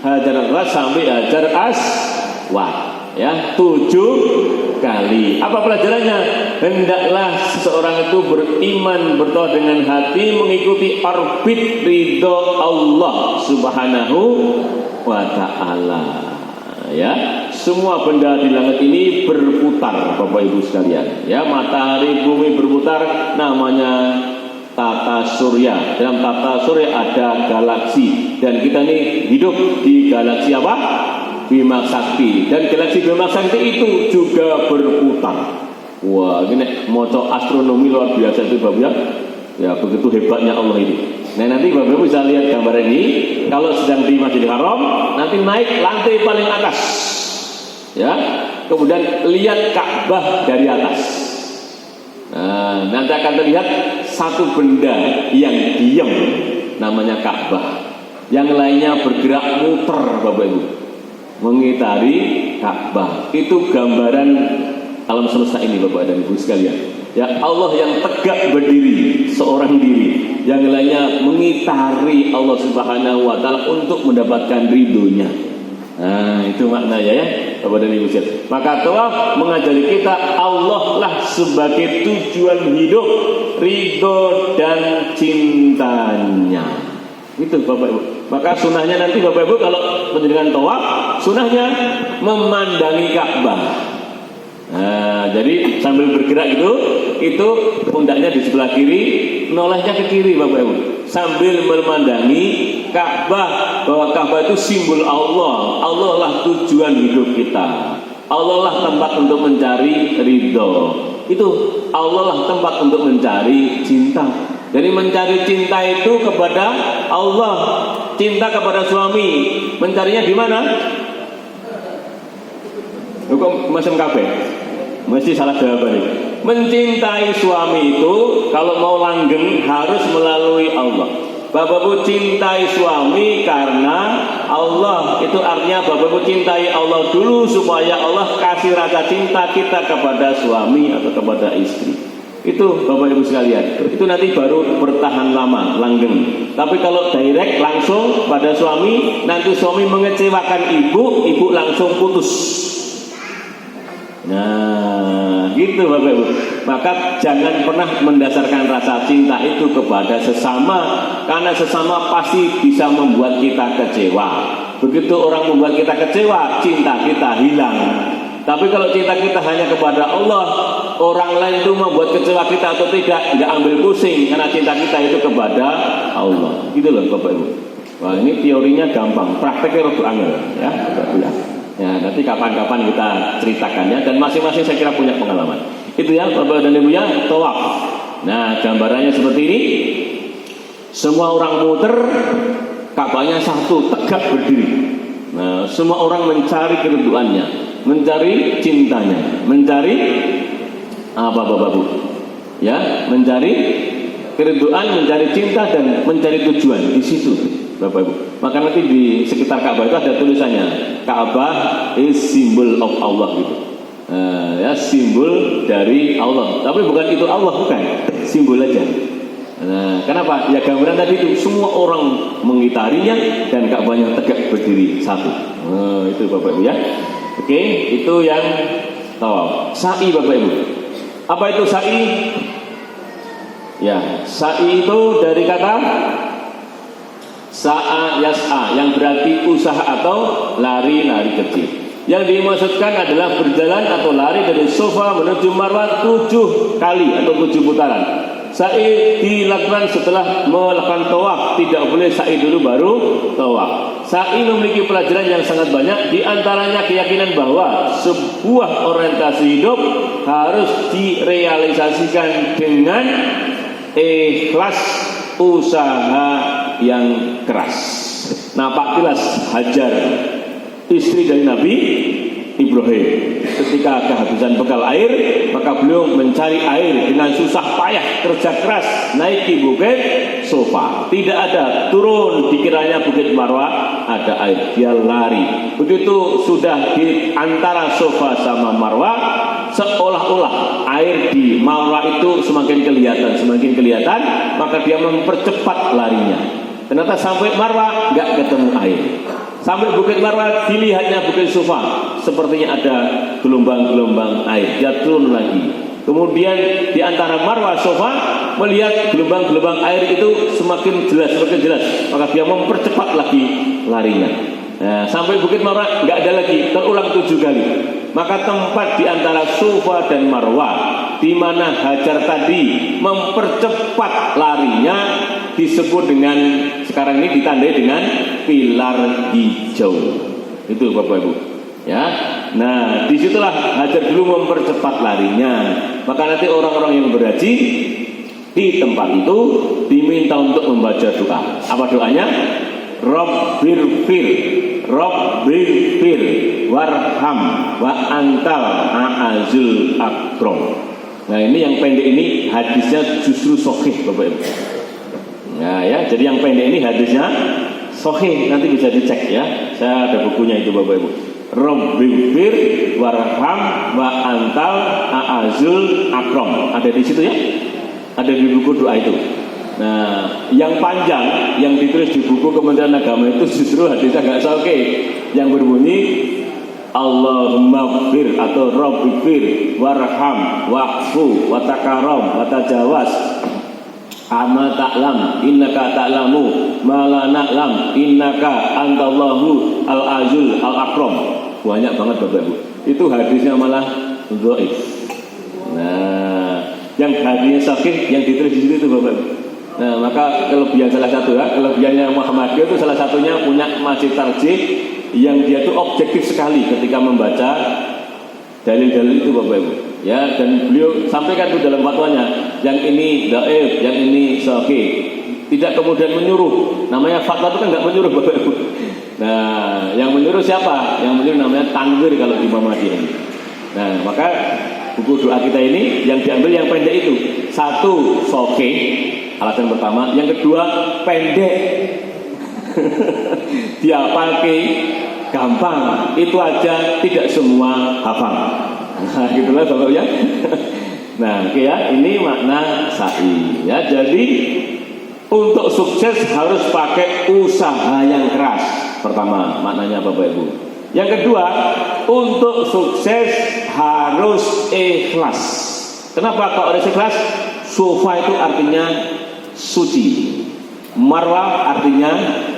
Hajar Aswad sampai Hajar Aswad, ya 7 kali. Apa pelajarannya? Hendaklah seseorang itu beriman, bertawaf dengan hati, mengikuti orbit ridho Allah Subhanahu wa ta'ala. Ya, semua benda di langit ini berputar Bapak Ibu sekalian. Ya, matahari, bumi berputar, namanya tata surya. Dalam tata surya ada galaksi, dan kita ini hidup di galaksi apa? Bima Sakti. Dan galaksi Bima Sakti itu juga berputar. Wah, ini moco astronomi luar biasa itu Bapak ya. Ya, begitu hebatnya Allah ini. Nah, nanti Bapak Ibu bisa lihat gambar ini. Kalau sedang di Masjidil Haram, nanti naik lantai paling atas. Ya. Kemudian lihat Ka'bah dari atas. Nah, nanti akan terlihat satu benda yang diam, namanya Ka'bah. Yang lainnya bergerak muter Bapak Ibu, mengitari Ka'bah. Itu gambaran alam semesta ini Bapak dan Ibu sekalian. Ya, Allah yang tegak berdiri seorang diri, yang lainnya mengitari Allah Subhanahu wa ta'ala untuk mendapatkan ridhonya. Nah, itu maknanya ya Bapak dan Ibu sekalian. Maka tawaf mengajari kita Allah lah sebagai tujuan hidup, ridho dan cintanya. Itu Bapak Ibu. Maka sunahnya nanti Bapak Ibu kalau menjalankan tawaf, sunahnya memandangi Ka'bah. Nah, jadi sambil bergerak itu pundaknya di sebelah kiri, nolehnya ke kiri Bapak Ibu, sambil memandangi Ka'bah, bahwa Ka'bah itu simbol Allah. Allah lah tujuan hidup kita. Allah lah tempat untuk mencari ridho. Itu Allah lah tempat untuk mencari cinta. Jadi mencari cinta itu kepada Allah, cinta kepada suami, mencarinya di mana? Hukum macam kabeh. Mesti salah jawaban ini. Mencintai suami itu kalau mau langgeng harus melalui Allah. Bapak Ibu cintai suami karena Allah. Itu artinya Bapak Ibu cintai Allah dulu supaya Allah kasih rasa cinta kita kepada suami atau kepada istri. Itu Bapak Ibu sekalian. Itu nanti baru bertahan lama, langgeng. Tapi kalau direct langsung pada suami, nanti suami mengecewakan ibu, ibu langsung putus. Nah, gitu Bapak Ibu. Maka jangan pernah mendasarkan rasa cinta itu kepada sesama, karena sesama pasti bisa membuat kita kecewa. Begitu orang membuat kita kecewa, cinta kita hilang. Tapi kalau cinta kita hanya kepada Allah, orang lain itu membuat kecewa kita atau tidak, nggak ambil pusing, karena cinta kita itu kepada Allah. Gitu loh Bapak Ibu. Wah, ini teorinya gampang, prakteknya rada angel ya. Ya, nanti kapan-kapan kita ceritakannya dan masing-masing saya kira punya pengalaman. Itu ya Bapak dan Ibu ya, tawaf. Nah, gambarannya seperti ini. Semua orang muter, Ka'bahnya satu, tegak berdiri. Nah, semua orang mencari keriduannya, mencari cintanya, mencari apa Bapak Bu? Ya, mencari keriduan, mencari cinta dan mencari tujuan di situ, Bapak Ibu. Maka nanti di sekitar Ka'bah itu ada tulisannya, Ka'bah is symbol of Allah gitu. Ya, simbol dari Allah. Tapi bukan itu Allah, bukan. Simbol aja. Nah, kenapa? Ya gambaran tadi itu semua orang mengitarinya dan Ka'bahnya tegak berdiri satu. Itu Bapak Ibu ya. Oke, itu yang tawaf. Sa'i Bapak Ibu. Apa itu sa'i? Ya, sa'i itu dari kata sa'a yas'a yang berarti usaha atau lari-lari kecil. Yang dimaksudkan adalah berjalan atau lari dari Safa menuju Marwah 7 kali atau 7 putaran. Sa'i dilakukan setelah melakukan tawaf, tidak boleh sa'i dulu baru tawaf. Sa'i memiliki pelajaran yang sangat banyak, di antaranya keyakinan bahwa sebuah orientasi hidup harus direalisasikan dengan ikhlas, usaha yang keras. Nah, Pak Tilas Hajar, istri dari Nabi Ibrahim, ketika kehabisan bekal air, maka beliau mencari air dengan susah payah, kerja keras, naiki bukit Safa. Tidak ada turun, dikiranya bukit Marwah ada air, dia lari. Begitu sudah di antara Safa sama Marwah, seolah-olah air di Marwah itu semakin kelihatan, maka dia mempercepat larinya. Ternyata sampai Marwah nggak ketemu air. Sampai bukit Marwah dilihatnya bukit Safa, sepertinya ada gelombang-gelombang air. Dia turun lagi. Kemudian di antara Marwah Safa melihat gelombang-gelombang air itu semakin jelas. Maka dia mempercepat lagi larinya. Nah, sampai bukit Marwah nggak ada lagi, terulang 7 kali. Maka tempat di antara Safa dan Marwah di mana Hajar tadi mempercepat larinya disebut dengan, sekarang ini ditandai dengan pilar hijau. Itu Bapak Ibu ya. Nah, disitulah Hajar dulu mempercepat larinya. Maka nanti orang-orang yang berhaji di tempat itu diminta untuk membaca doa. Apa doanya? Rabbirfir warham wa antal a'azul akram. Nah, ini yang pendek ini hadisnya justru sahih Bapak Ibu. Nah ya, jadi yang pendek ini hadisnya sahih, nanti bisa dicek ya. Saya ada bukunya itu Bapak Ibu. Rabbirfir warham wa antal a'azul akram. Ada di situ ya. Ada di buku doa itu. Nah, yang panjang yang ditulis di buku Kementerian Agama itu justru hadisnya nggak sahih. Yang berbunyi Allahumma fir atau Rabbifir warham wa'fu wa takaram wa tajawaz ama ta'lam innaka ta'lamu ma la na'lam innaka antallahu al-azul al-akram. Banyak banget Bapak Ibu. Itu hadisnya malah dhaif. Nah, yang hadisnya sahih yang ditulis di situ itu Bapak Ibu. Nah, maka kelebihan salah satu ya, kelebihannya Muhammadiyah itu salah satunya punya masjid tarjih yang dia itu objektif sekali ketika membaca dalil-dalil itu Bapak Ibu. Ya, dan beliau sampaikan itu dalam fatwanya, yang ini dhaif, yang ini sahih. Tidak kemudian menyuruh. Namanya fatwa itu kan enggak menyuruh Bapak Ibu. Nah, yang menyuruh siapa? Yang menyuruh namanya tanwir kalau di Muhammadiyah. Nah, maka buku doa kita ini yang diambil yang pendek itu. Satu, sahih. Alasan pertama, yang kedua pendek. Dia pakai gampang, itu aja tidak semua hafal. Nah, gitulah Bapak ya. Nah, oke ya, ini makna sa'i ya. Jadi untuk sukses harus pakai usaha yang keras. Pertama, maknanya Bapak Ibu. Yang kedua, untuk sukses harus ikhlas. Kenapa kok harus ikhlas? Safa itu artinya suci. Marwah artinya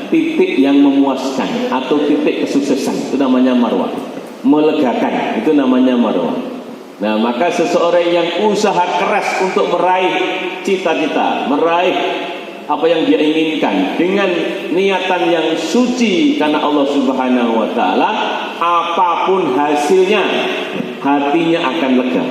titik yang memuaskan atau titik kesuksesan. Itu namanya Marwah. Melegakan, itu namanya Marwah. Nah, maka seseorang yang usaha keras untuk meraih cita-cita, meraih apa yang dia inginkan dengan niatan yang suci karena Allah Subhanahu wa taala, apapun hasilnya hatinya akan lega.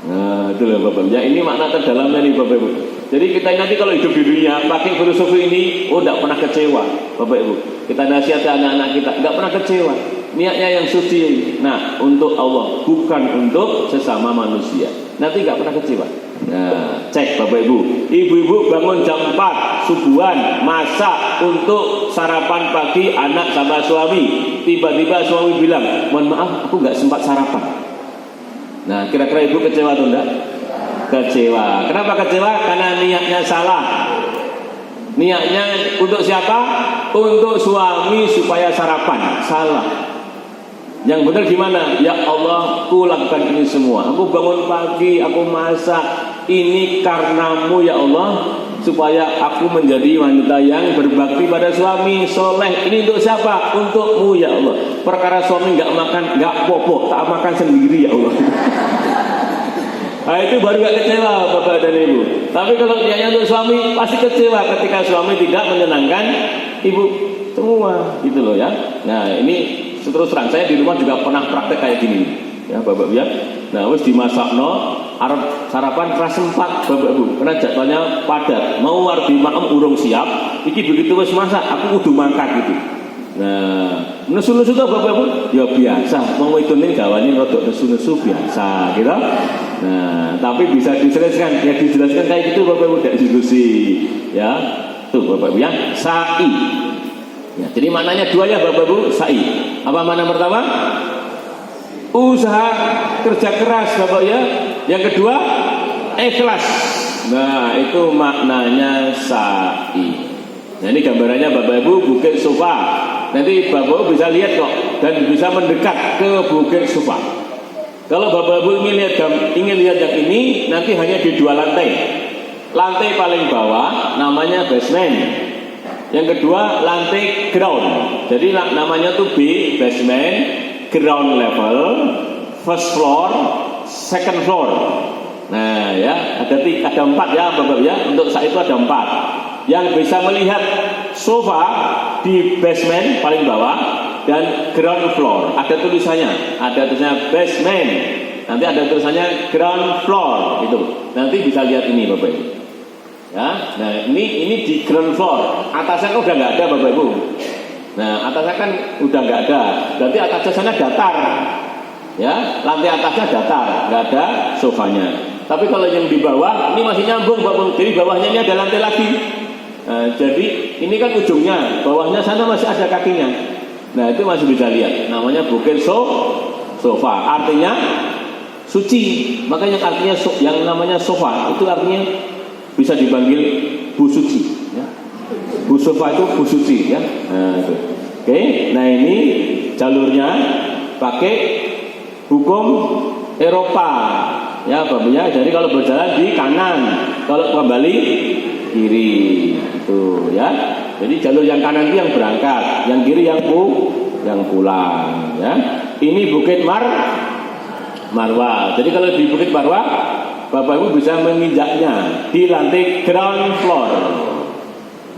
Nah, itu loh Bapak. Ya, ini makna terdalamnya nih Bapak Ibu. Jadi kita nanti kalau hidup di dunia pakai filosofi ini, tidak pernah kecewa Bapak Ibu. Kita nasihati anak-anak kita, tidak pernah kecewa. Niatnya yang suci. Nah, untuk Allah, bukan untuk sesama manusia. Nanti tidak pernah kecewa. Nah, cek Bapak Ibu. Ibu-ibu bangun jam 4 subuhan, masak untuk sarapan pagi anak sama suami. Tiba-tiba suami bilang, mohon maaf, aku nggak sempat sarapan. Nah, kira-kira ibu kecewa atau enggak? Kecewa. Kenapa kecewa? Karena niatnya salah. Niatnya untuk siapa? Untuk suami supaya sarapan. Salah. Yang benar gimana? Ya Allah, aku lakukan ini semua. Aku bangun pagi, aku masak. Ini karenamu ya Allah, supaya aku menjadi wanita yang berbakti pada suami, soleh. Ini untuk siapa? Untukmu ya Allah. Perkara suami nggak makan, nggak popok, tak makan sendiri ya Allah. Nah, itu baru gak kecewa Bapak dan Ibu. Tapi kalau niatnya untuk suami, pasti kecewa ketika suami tidak menyenangkan ibu semua, gitu loh ya. Nah, ini terus terang saya di rumah juga pernah praktek kayak gini ya Bapak ya. Nah, wis dimasakno arep sarapan kelas 4 Bapak Ibu. Karena jadwalnya padat. Mau arep dimakan urung siap, iki begitu wis masak, aku kudu makan gitu. Nah, nesu-nesu tuh Bapak Ibu, ya biasa. Wong wedone gawane rada nesu-nesu biasa, gitu. Nah, tapi bisa dijelaskan, ya dijelaskan kayak gitu Bapak Ibu, tidak diskusi, ya. Tuh Bapak Ibu ya, sa'i. Ya, jadi maknanya dua ya Bapak Ibu, sa'i. Apa makna pertama? Usaha kerja keras Bapak ya. Yang kedua, ikhlas. Nah, itu maknanya sa'i. Nah, ini gambarannya Bapak Ibu Bukit Sofa. Nanti Bapak Ibu bisa lihat kok dan bisa mendekat ke Bukit Sofa. Kalau Bapak Ibu ingin lihat yang ini, nanti hanya di 2 lantai. Lantai paling bawah namanya basement. Yang kedua lantai ground. Jadi namanya tuh B, basement, ground level, first floor, second floor. Nah ya, ada 4 ya Bapak ya. Untuk saat itu ada 4. Yang bisa melihat sofa di basement paling bawah dan ground floor. Ada tulisannya basement. Nanti ada tulisannya ground floor itu. Nanti bisa lihat ini Bapak Ibu. Ya, nah ini di ground floor. Atasnya kan udah nggak ada Bapak Ibu. Nah atasnya kan udah nggak ada. Berarti atasnya sana datar. Ya, lantai atasnya datar, nggak ada sofanya. Tapi kalau yang di bawah ini masih nyambung Bapak Ibu. Jadi bawahnya ini ada lantai lagi. Nah, jadi ini kan ujungnya, bawahnya sana masih ada kakinya. Nah itu masih bisa lihat. Namanya bukit sofa. Artinya suci. Makanya artinya yang namanya sofa itu artinya bisa dipanggil Bu Suci. Ya. Bu sofa itu Bu Suci ya. Nah, itu. Oke. Nah ini jalurnya pakai hukum Eropa. Ya Bapak ya. Jadi kalau berjalan di kanan, kalau kembali kiri. Itu ya. Jadi jalur yang kanan itu yang berangkat, yang kiri yang pulang ya. Ini Bukit Marwah. Jadi kalau di Bukit Marwah Bapak Ibu bisa menginjaknya di lantai ground floor.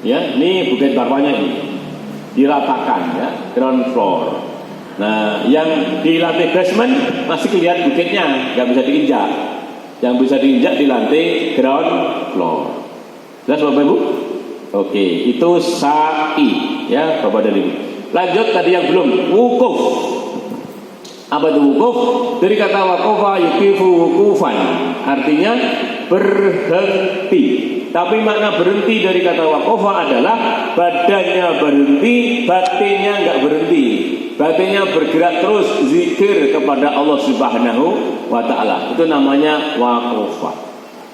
Ya, ini Bukit Marwahnya ini. Diratakan ya, ground floor. Nah, yang di lantai basement masih kelihatan bukitnya, nggak bisa diinjak. Yang bisa diinjak di lantai ground floor. Jelas Bapak Ibu? Oke, itu sa'i ya Bapak dan Ibu. Lanjut tadi yang belum, wukuf. Apa itu wukuf? Dari kata wakofa yukifu wukufan, artinya berhenti. Tapi makna berhenti dari kata wakofa adalah badannya berhenti, batinnya nggak berhenti. Batinnya bergerak terus zikir kepada Allah Subhanahu wa taala. Itu namanya wakofa.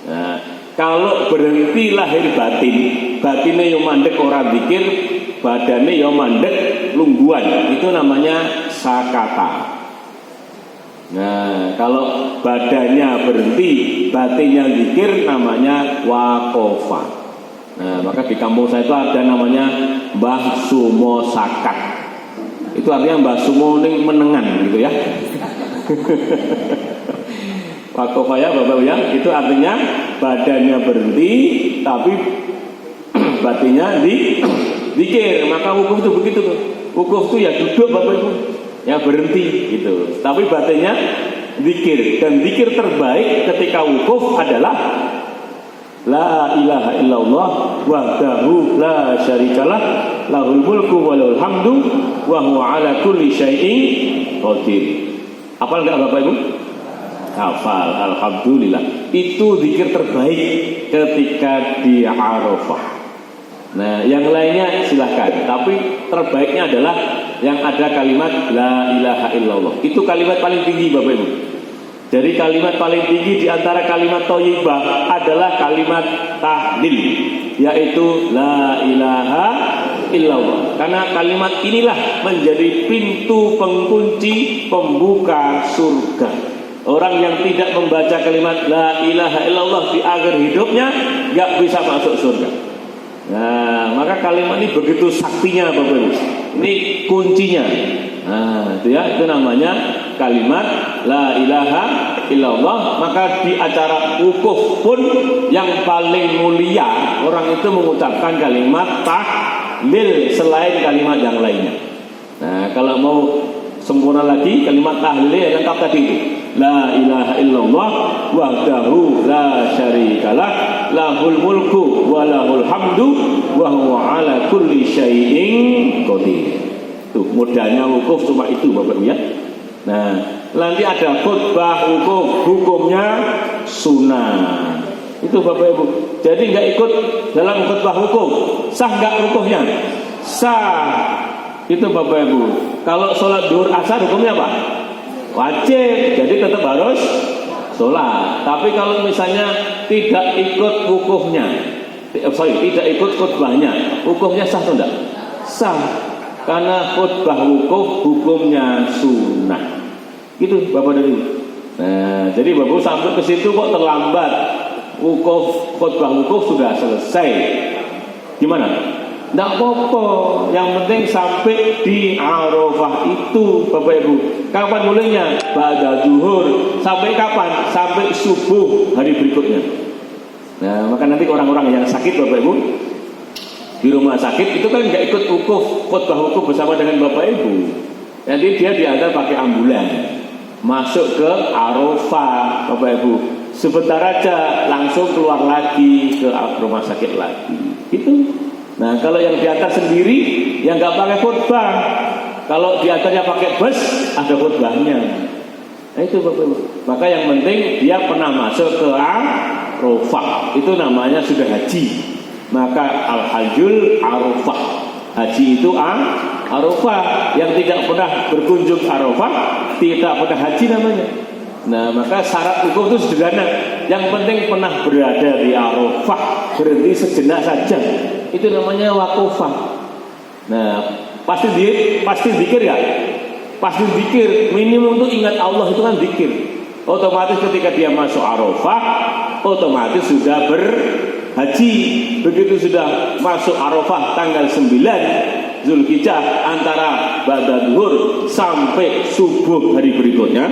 Nah, kalau berhenti lahir batin, batinnya yang mandek orang zikir, badannya yang mandek lungguan, itu namanya sakata. Nah, kalau badannya berhenti, batinnya zikir, namanya wakofa. Nah, maka di kampung saya itu ada namanya Mbah Sumo Sakat. Itu artinya Mbah Sumo ning menengan gitu ya. Wakofa ya Bapak ya, itu artinya badannya berhenti tapi batinnya zikir. Maka wukuf itu begitu tuh. Wukuf itu ya duduk Bapak Ibu, ya berhenti gitu. Tapi batinnya zikir. Dan zikir terbaik ketika wukuf adalah la ilaha illallah wahdahu la syarikalah lahul mulku wa lahul hamdu wa huwa ala kulli syai'in qadir. Hafal enggak Bapak Ibu? Hafal, alhamdulillah. Itu zikir terbaik ketika di Arafah. Nah, yang lainnya silahkan. Tapi terbaiknya adalah yang ada kalimat la ilaha illallah. Itu kalimat paling tinggi Bapak Ibu. Jadi kalimat paling tinggi di antara kalimat thayyibah adalah kalimat tahlil, yaitu la ilaha illallah. Karena kalimat inilah menjadi pintu pengunci pembuka surga. Orang yang tidak membaca kalimat la ilaha illallah di akhir hidupnya gak bisa masuk surga. Nah, maka kalimat ini begitu saktinya Bapak Ibu. Ini kuncinya. Nah, itu ya, itu namanya kalimat la ilaha illallah. Maka di acara wukuf pun yang paling mulia orang itu mengucapkan kalimat tahlil selain kalimat yang lainnya. Nah, kalau mau sempurna lagi kalimat tahlil yang lengkap tadi itu. La ilaha illallah wahdahu la syarikalah lahul mulku wa lahul hamdu wa huwa ala kulli syai'in qadir. Tuh, modalnya wukuf cuma itu Bapak Ibu ya. Nah, nanti ada khutbah wukuf, hukumnya sunnah. Itu Bapak Ibu. Jadi enggak ikut dalam khutbah wukuf. Sah enggak wukufnya? Sah. Itu Bapak Ibu. Kalau sholat duhur asar hukumnya apa? Wajib, jadi tetap harus sholat. Tapi kalau misalnya tidak ikut wukufnya, tidak ikut khutbahnya, wukufnya sah atau tidak? Sah, karena khutbah wukuf hukumnya sunnah. Gitu Bapak dan Ibu. Nah, jadi Bapak sampai ke situ kok terlambat. Wukuf, khutbah wukuf sudah selesai. Gimana? Tidak apa-apa, yang penting sampai di Arafah itu Bapak Ibu. Kapan mulainya? Ba'da zuhur. Sampai kapan? Sampai subuh hari berikutnya. Nah, maka nanti orang-orang yang sakit Bapak Ibu di rumah sakit itu kan nggak ikut wukuf, khutbah wukuf bersama dengan Bapak Ibu. Jadi dia diantar pakai ambulan masuk ke Arafah Bapak Ibu. Sebentar aja langsung keluar lagi ke rumah sakit lagi. Gitu. Nah, kalau yang diantar sendiri yang nggak pakai khutbah, kalau diantarnya pakai bus ada khutbahnya. Nah, itu Bapak Ibu. Maka yang penting dia pernah masuk ke Arafah. Itu namanya sudah haji. Maka al-hajjul Arafah. Haji itu Arafah. Yang tidak pernah berkunjung Arafah tidak pernah haji namanya. Nah, maka syarat hukum itu sederhana. Yang penting pernah berada di Arafah, berhenti sejenak saja. Itu namanya wakufah. Nah, pasti zikir ya. Pasti zikir. Minimum itu ingat Allah itu kan zikir. Otomatis ketika dia masuk Arafah, otomatis sudah berhaji. Begitu sudah masuk Arafah tanggal 9 Zulhijjah antara ba'da zuhur sampai subuh hari berikutnya,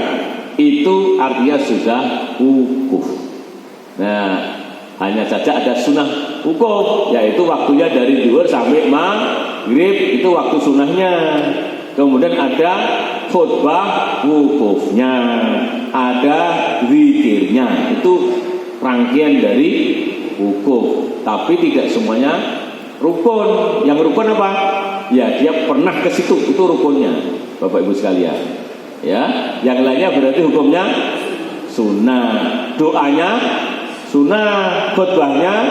itu artinya sudah wukuf. Nah, hanya saja ada sunnah wukuf, yaitu waktunya dari zuhur sampai maghrib, itu waktu sunnahnya. Kemudian ada khutbah wukufnya, ada zikirnya, itu rangkaian dari wukuf. Tapi tidak semuanya rukun. Yang rukun apa? Ya, dia pernah ke situ, itu rukunnya, Bapak Ibu sekalian. Ya, yang lainnya berarti hukumnya sunnah, doanya sunnah, khutbahnya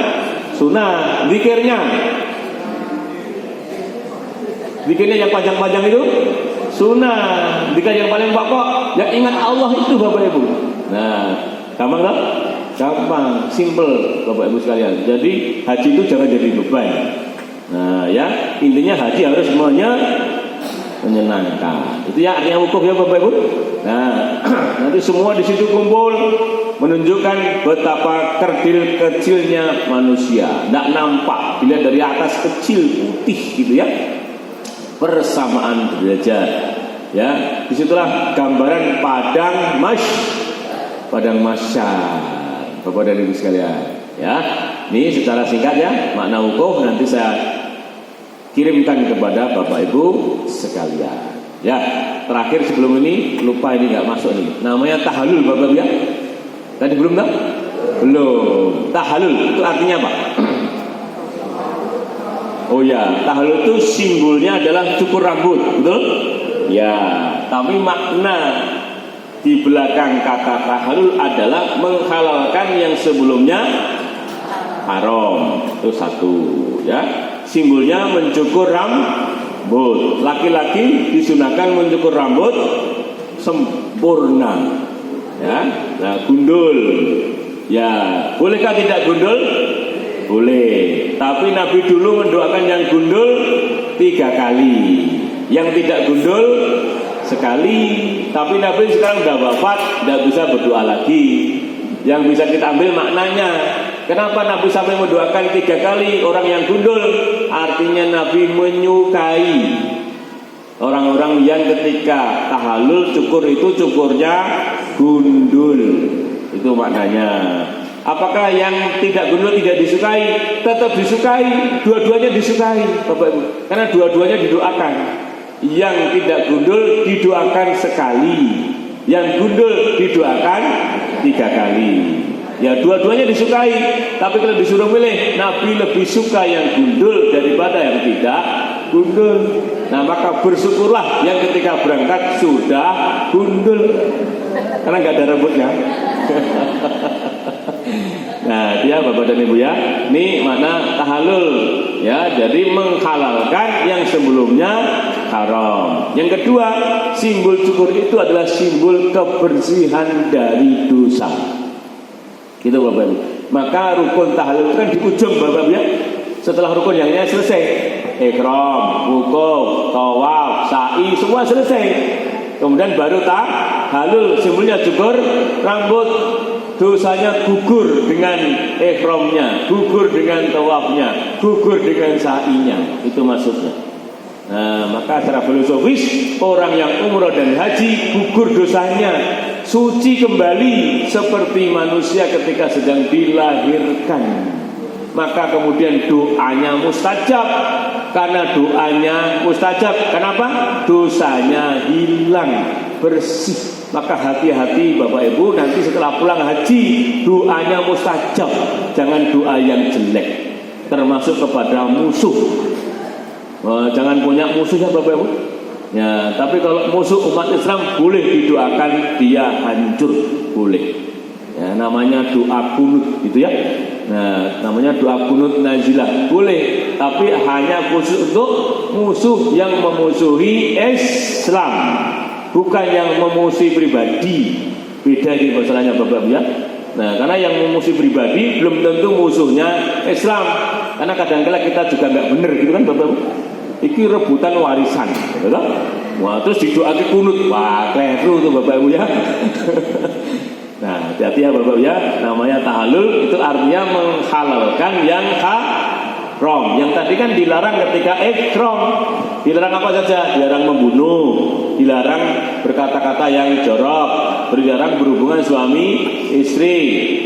sunnah, zikirnya yang panjang-panjang itu sunnah, zikir yang paling pokok yang ingat Allah itu Bapak Ibu. Nah, gampang tak? Gampang, simple Bapak Ibu sekalian. Jadi haji itu jangan jadi beban. Nah, ya intinya haji harus menyenangkan. Itu ya artinya wukuf ya Bapak Ibu. Nah, nanti semua di situ kumpul menunjukkan betapa kecilnya manusia. Tidak nampak, bila dari atas kecil putih gitu ya. Persamaan derajat. Ya, disitulah gambaran padang mahsyar. Bapak dan Ibu sekalian, ya. ini secara singkat ya, makna wukuf nanti saya kirimkan kepada Bapak Ibu sekalian. Ya, terakhir sebelum ini lupa ini nggak masuk nih. Namanya tahalul Bapak ya. Tadi belum tahu? Belum. Tahalul itu artinya apa? Oh ya, tahalul itu simbolnya adalah cukur rambut, betul? Ya, tapi makna di belakang kata tahalul adalah menghalalkan yang sebelumnya haram. Itu satu, ya. Simbolnya mencukur rambut. Laki-laki disunahkan mencukur rambut sempurna. Ya, nah gundul. Ya, bolehkah tidak gundul? Boleh. Tapi Nabi dulu mendoakan yang gundul 3 kali. Yang tidak gundul sekali. Tapi Nabi sekarang sudah wafat, tidak bisa berdoa lagi. Yang bisa kita ambil maknanya. Kenapa Nabi sampai mendoakan 3 kali orang yang gundul? Artinya Nabi menyukai orang-orang yang ketika tahalul cukur itu cukurnya gundul. Itu maknanya. Apakah yang tidak gundul tidak disukai? Tetap disukai. Dua-duanya disukai, Bapak Ibu. Karena dua-duanya didoakan. Yang tidak gundul didoakan sekali. Yang gundul didoakan 3 kali. Ya, dua-duanya disukai. Tapi kalau disuruh milih, Nabi lebih suka yang gundul daripada yang tidak gundul. Nah, maka bersyukurlah yang ketika berangkat sudah gundul, karena nggak ada rambutnya. Nah, dia Bapak dan Ibu ya, ini makna tahalul ya, jadi menghalalkan yang sebelumnya haram. Yang kedua, simbol cukur itu adalah simbol kebersihan dari dosa. Gitu Bapak Ibu. Maka rukun tahalul kan di ujung Bapak Ibu ya. Setelah rukun yang lainnya selesai, ihram, wukuf, tawaf, sa'i semua selesai. Kemudian baru tahalul, simbolnya cukur rambut. Dosanya gugur dengan ihramnya, gugur dengan tawafnya, gugur dengan sa'inya. Itu maksudnya. Nah, maka secara filosofis orang yang umroh dan haji gugur dosanya, suci kembali seperti manusia ketika sedang dilahirkan. Maka kemudian doanya mustajab. Karena doanya mustajab, kenapa? Dosanya hilang, bersih. Maka hati-hati Bapak Ibu, nanti setelah pulang haji doanya mustajab. Jangan doa yang jelek, termasuk kepada musuh. Jangan punya musuh ya Bapak Ibu ya. Tapi kalau musuh umat Islam boleh didoakan dia hancur, boleh ya, namanya doa kunut gitu ya. Nah, namanya doa kunut nazilah, boleh. Tapi hanya khusus untuk musuh yang memusuhi Islam, bukan yang memusuhi pribadi. Beda ini masalahnya Bapak ya. Nah, karena yang memusuhi pribadi belum tentu musuhnya Islam. Karena kadang-kadang kita juga nggak benar gitu kan Bapak. Iki rebutan warisan, gitu kan? Wah, terus didoakan kunut, wah keliru tuh Bapak Ibu ya. Nah, hati-hati ya Bapak ya. Namanya tahalul itu artinya menghalalkan yang haram. Yang tadi kan dilarang ketika ihram. Dilarang apa saja? Dilarang membunuh, dilarang berkata-kata yang jorok, dilarang berhubungan suami istri,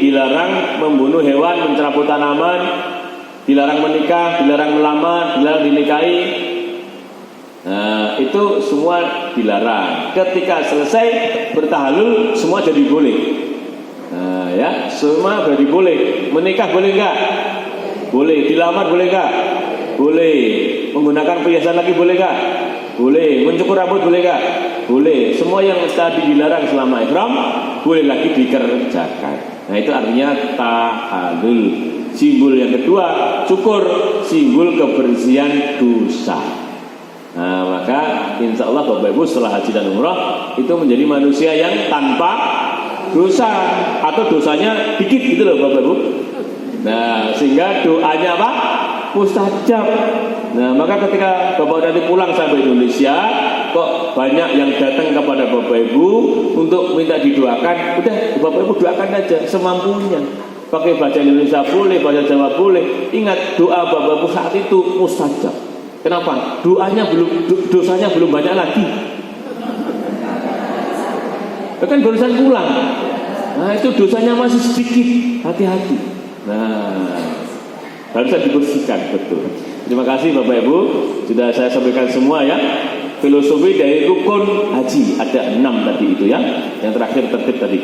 dilarang membunuh hewan, mencerabut tanaman, dilarang menikah, dilarang melamar, dilarang dinikahi. Nah, itu semua dilarang. Ketika selesai bertahalul semua jadi boleh. Nah, ya, semua jadi boleh. Menikah boleh enggak? Boleh. Dilamar boleh enggak? Boleh. Menggunakan perhiasan lagi boleh enggak? Boleh. Mencukur rambut boleh enggak? Boleh. Semua yang tadi dilarang selama ihram boleh lagi dikerjakan. Nah, itu artinya tahalul. Simbol yang kedua, cukur, simbol kebersihan dosa. Nah, maka insya Allah Bapak Ibu setelah haji dan umrah itu menjadi manusia yang tanpa dosa atau dosanya dikit gitu loh Bapak Ibu. Nah, sehingga doanya apa? Mustajab. Nah, maka ketika Bapak nanti pulang sampai Indonesia, kok banyak yang datang kepada Bapak Ibu untuk minta didoakan, udah Bapak Ibu doakan aja semampunya. Pakai bahasa Indonesia boleh, bahasa Jawa boleh. Ingat doa Bapak Ibu saat itu mustajab. Kenapa? Doanya belum, dosanya belum banyak lagi. Kan barusan pulang. Nah, itu dosanya masih sedikit. Hati-hati. Nah, Harusnya dibersihkan, betul. Terima kasih Bapak Ibu, sudah saya sampaikan semua ya. Filosofi dari rukun haji ada 6 tadi itu ya. Yang terakhir tertib tadi.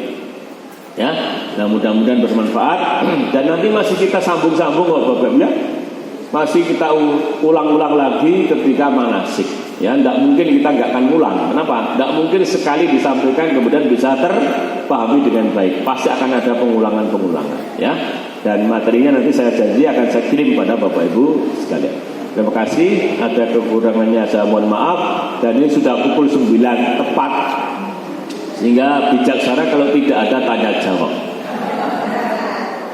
Ya, nah mudah-mudahan bermanfaat dan nanti masih kita sambung-sambung Bapak Ibu ya. Masih kita ulang-ulang lagi ketika manasik. Ya, tidak mungkin kita nggak akan ulang. Kenapa? Tidak mungkin sekali disampaikan kemudian bisa terpahami dengan baik. Pasti akan ada pengulangan-pengulangan. Ya, dan materinya nanti saya janji akan saya kirim pada Bapak Ibu sekalian. Terima kasih. Ada kekurangannya saya mohon maaf. Dan ini sudah pukul 9 tepat. Sehingga bijaksana kalau tidak ada tanya jawab.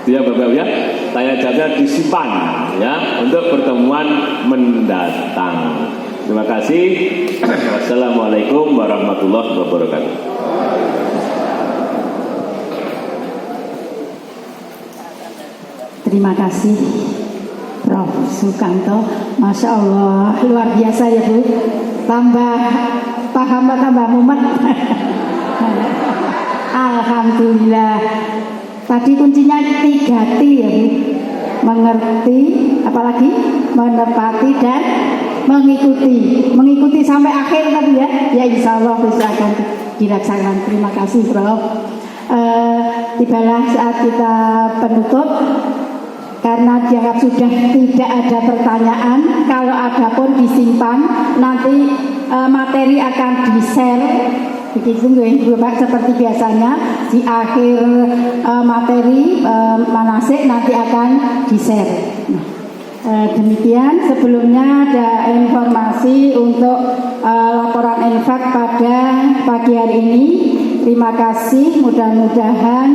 Ya Bapak ya, tanya jawabnya disimpan ya untuk pertemuan mendatang. Terima kasih. Wassalamualaikum warahmatullahi wabarakatuh. Terima kasih Prof. Sukanto. Masya Allah, luar biasa ya Bu. Tambah paham, tambah mumet. Alhamdulillah. Tadi kuncinya 3T ya Bu. Mengerti, apalagi menepati dan mengikuti. Mengikuti sampai akhir tadi ya. Ya insya Allah bisa akan dilaksanakan. Terima kasih Prof. Tibalah saat kita penutup. Karena dianggap sudah tidak ada pertanyaan. Kalau ada pun disimpan. Nanti materi akan di-share. Begitu ya Bapak, seperti biasanya di akhir materi manasik nanti akan di-share. Demikian, sebelumnya ada informasi untuk laporan infak pada pagi hari ini. Terima kasih, mudah-mudahan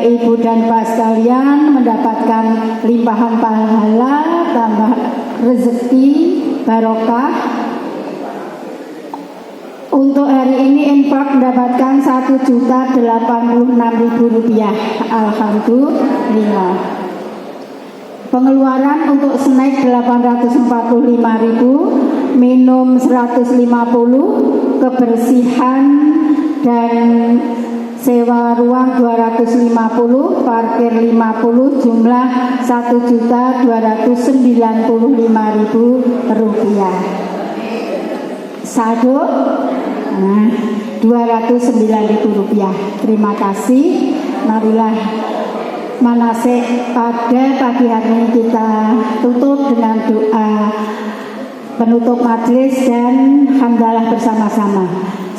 Ibu dan Pak sekalian mendapatkan limpahan pahala, tambah rezeki, barokah. Untuk hari ini infak mendapatkan Rp1.086.000. Alhamdulillah. Pengeluaran untuk snack 845.000, minum 150, kebersihan dan sewa ruang 250, parkir 50, jumlah Rp1.295.000. Saldo Rp209.000. Terima kasih. Marilah manasik pada pagi hari ini kita tutup dengan doa penutup majelis dan hamdalah bersama-sama.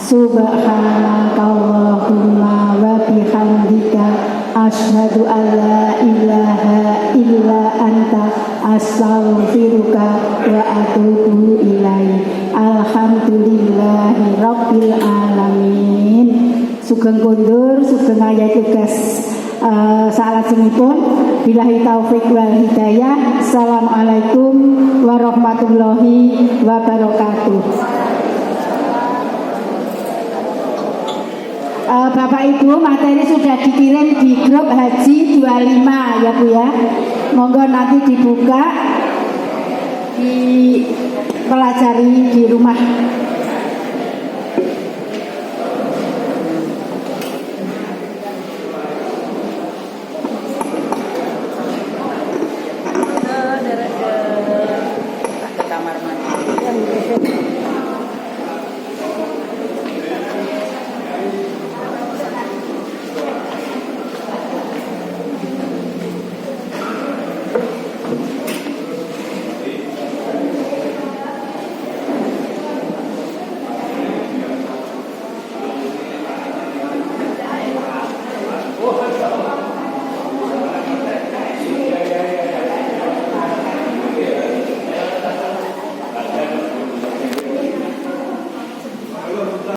Subhanakallahumma wa bihamdika asyhadu an la ilaha illa anta astaghfiruka wa atubu ilaik. Alhamdulillahi rabbil alamin. Sugeng kondur, sugeng ayat tugas salajengipun. Billahi taufik wal hidayah. Assalamualaikum warahmatullahi wabarakatuh. Bapak Ibu, materi sudah dikirim di grup Haji 25 ya Bu ya. Monggo nanti dibuka, dipelajari di rumah.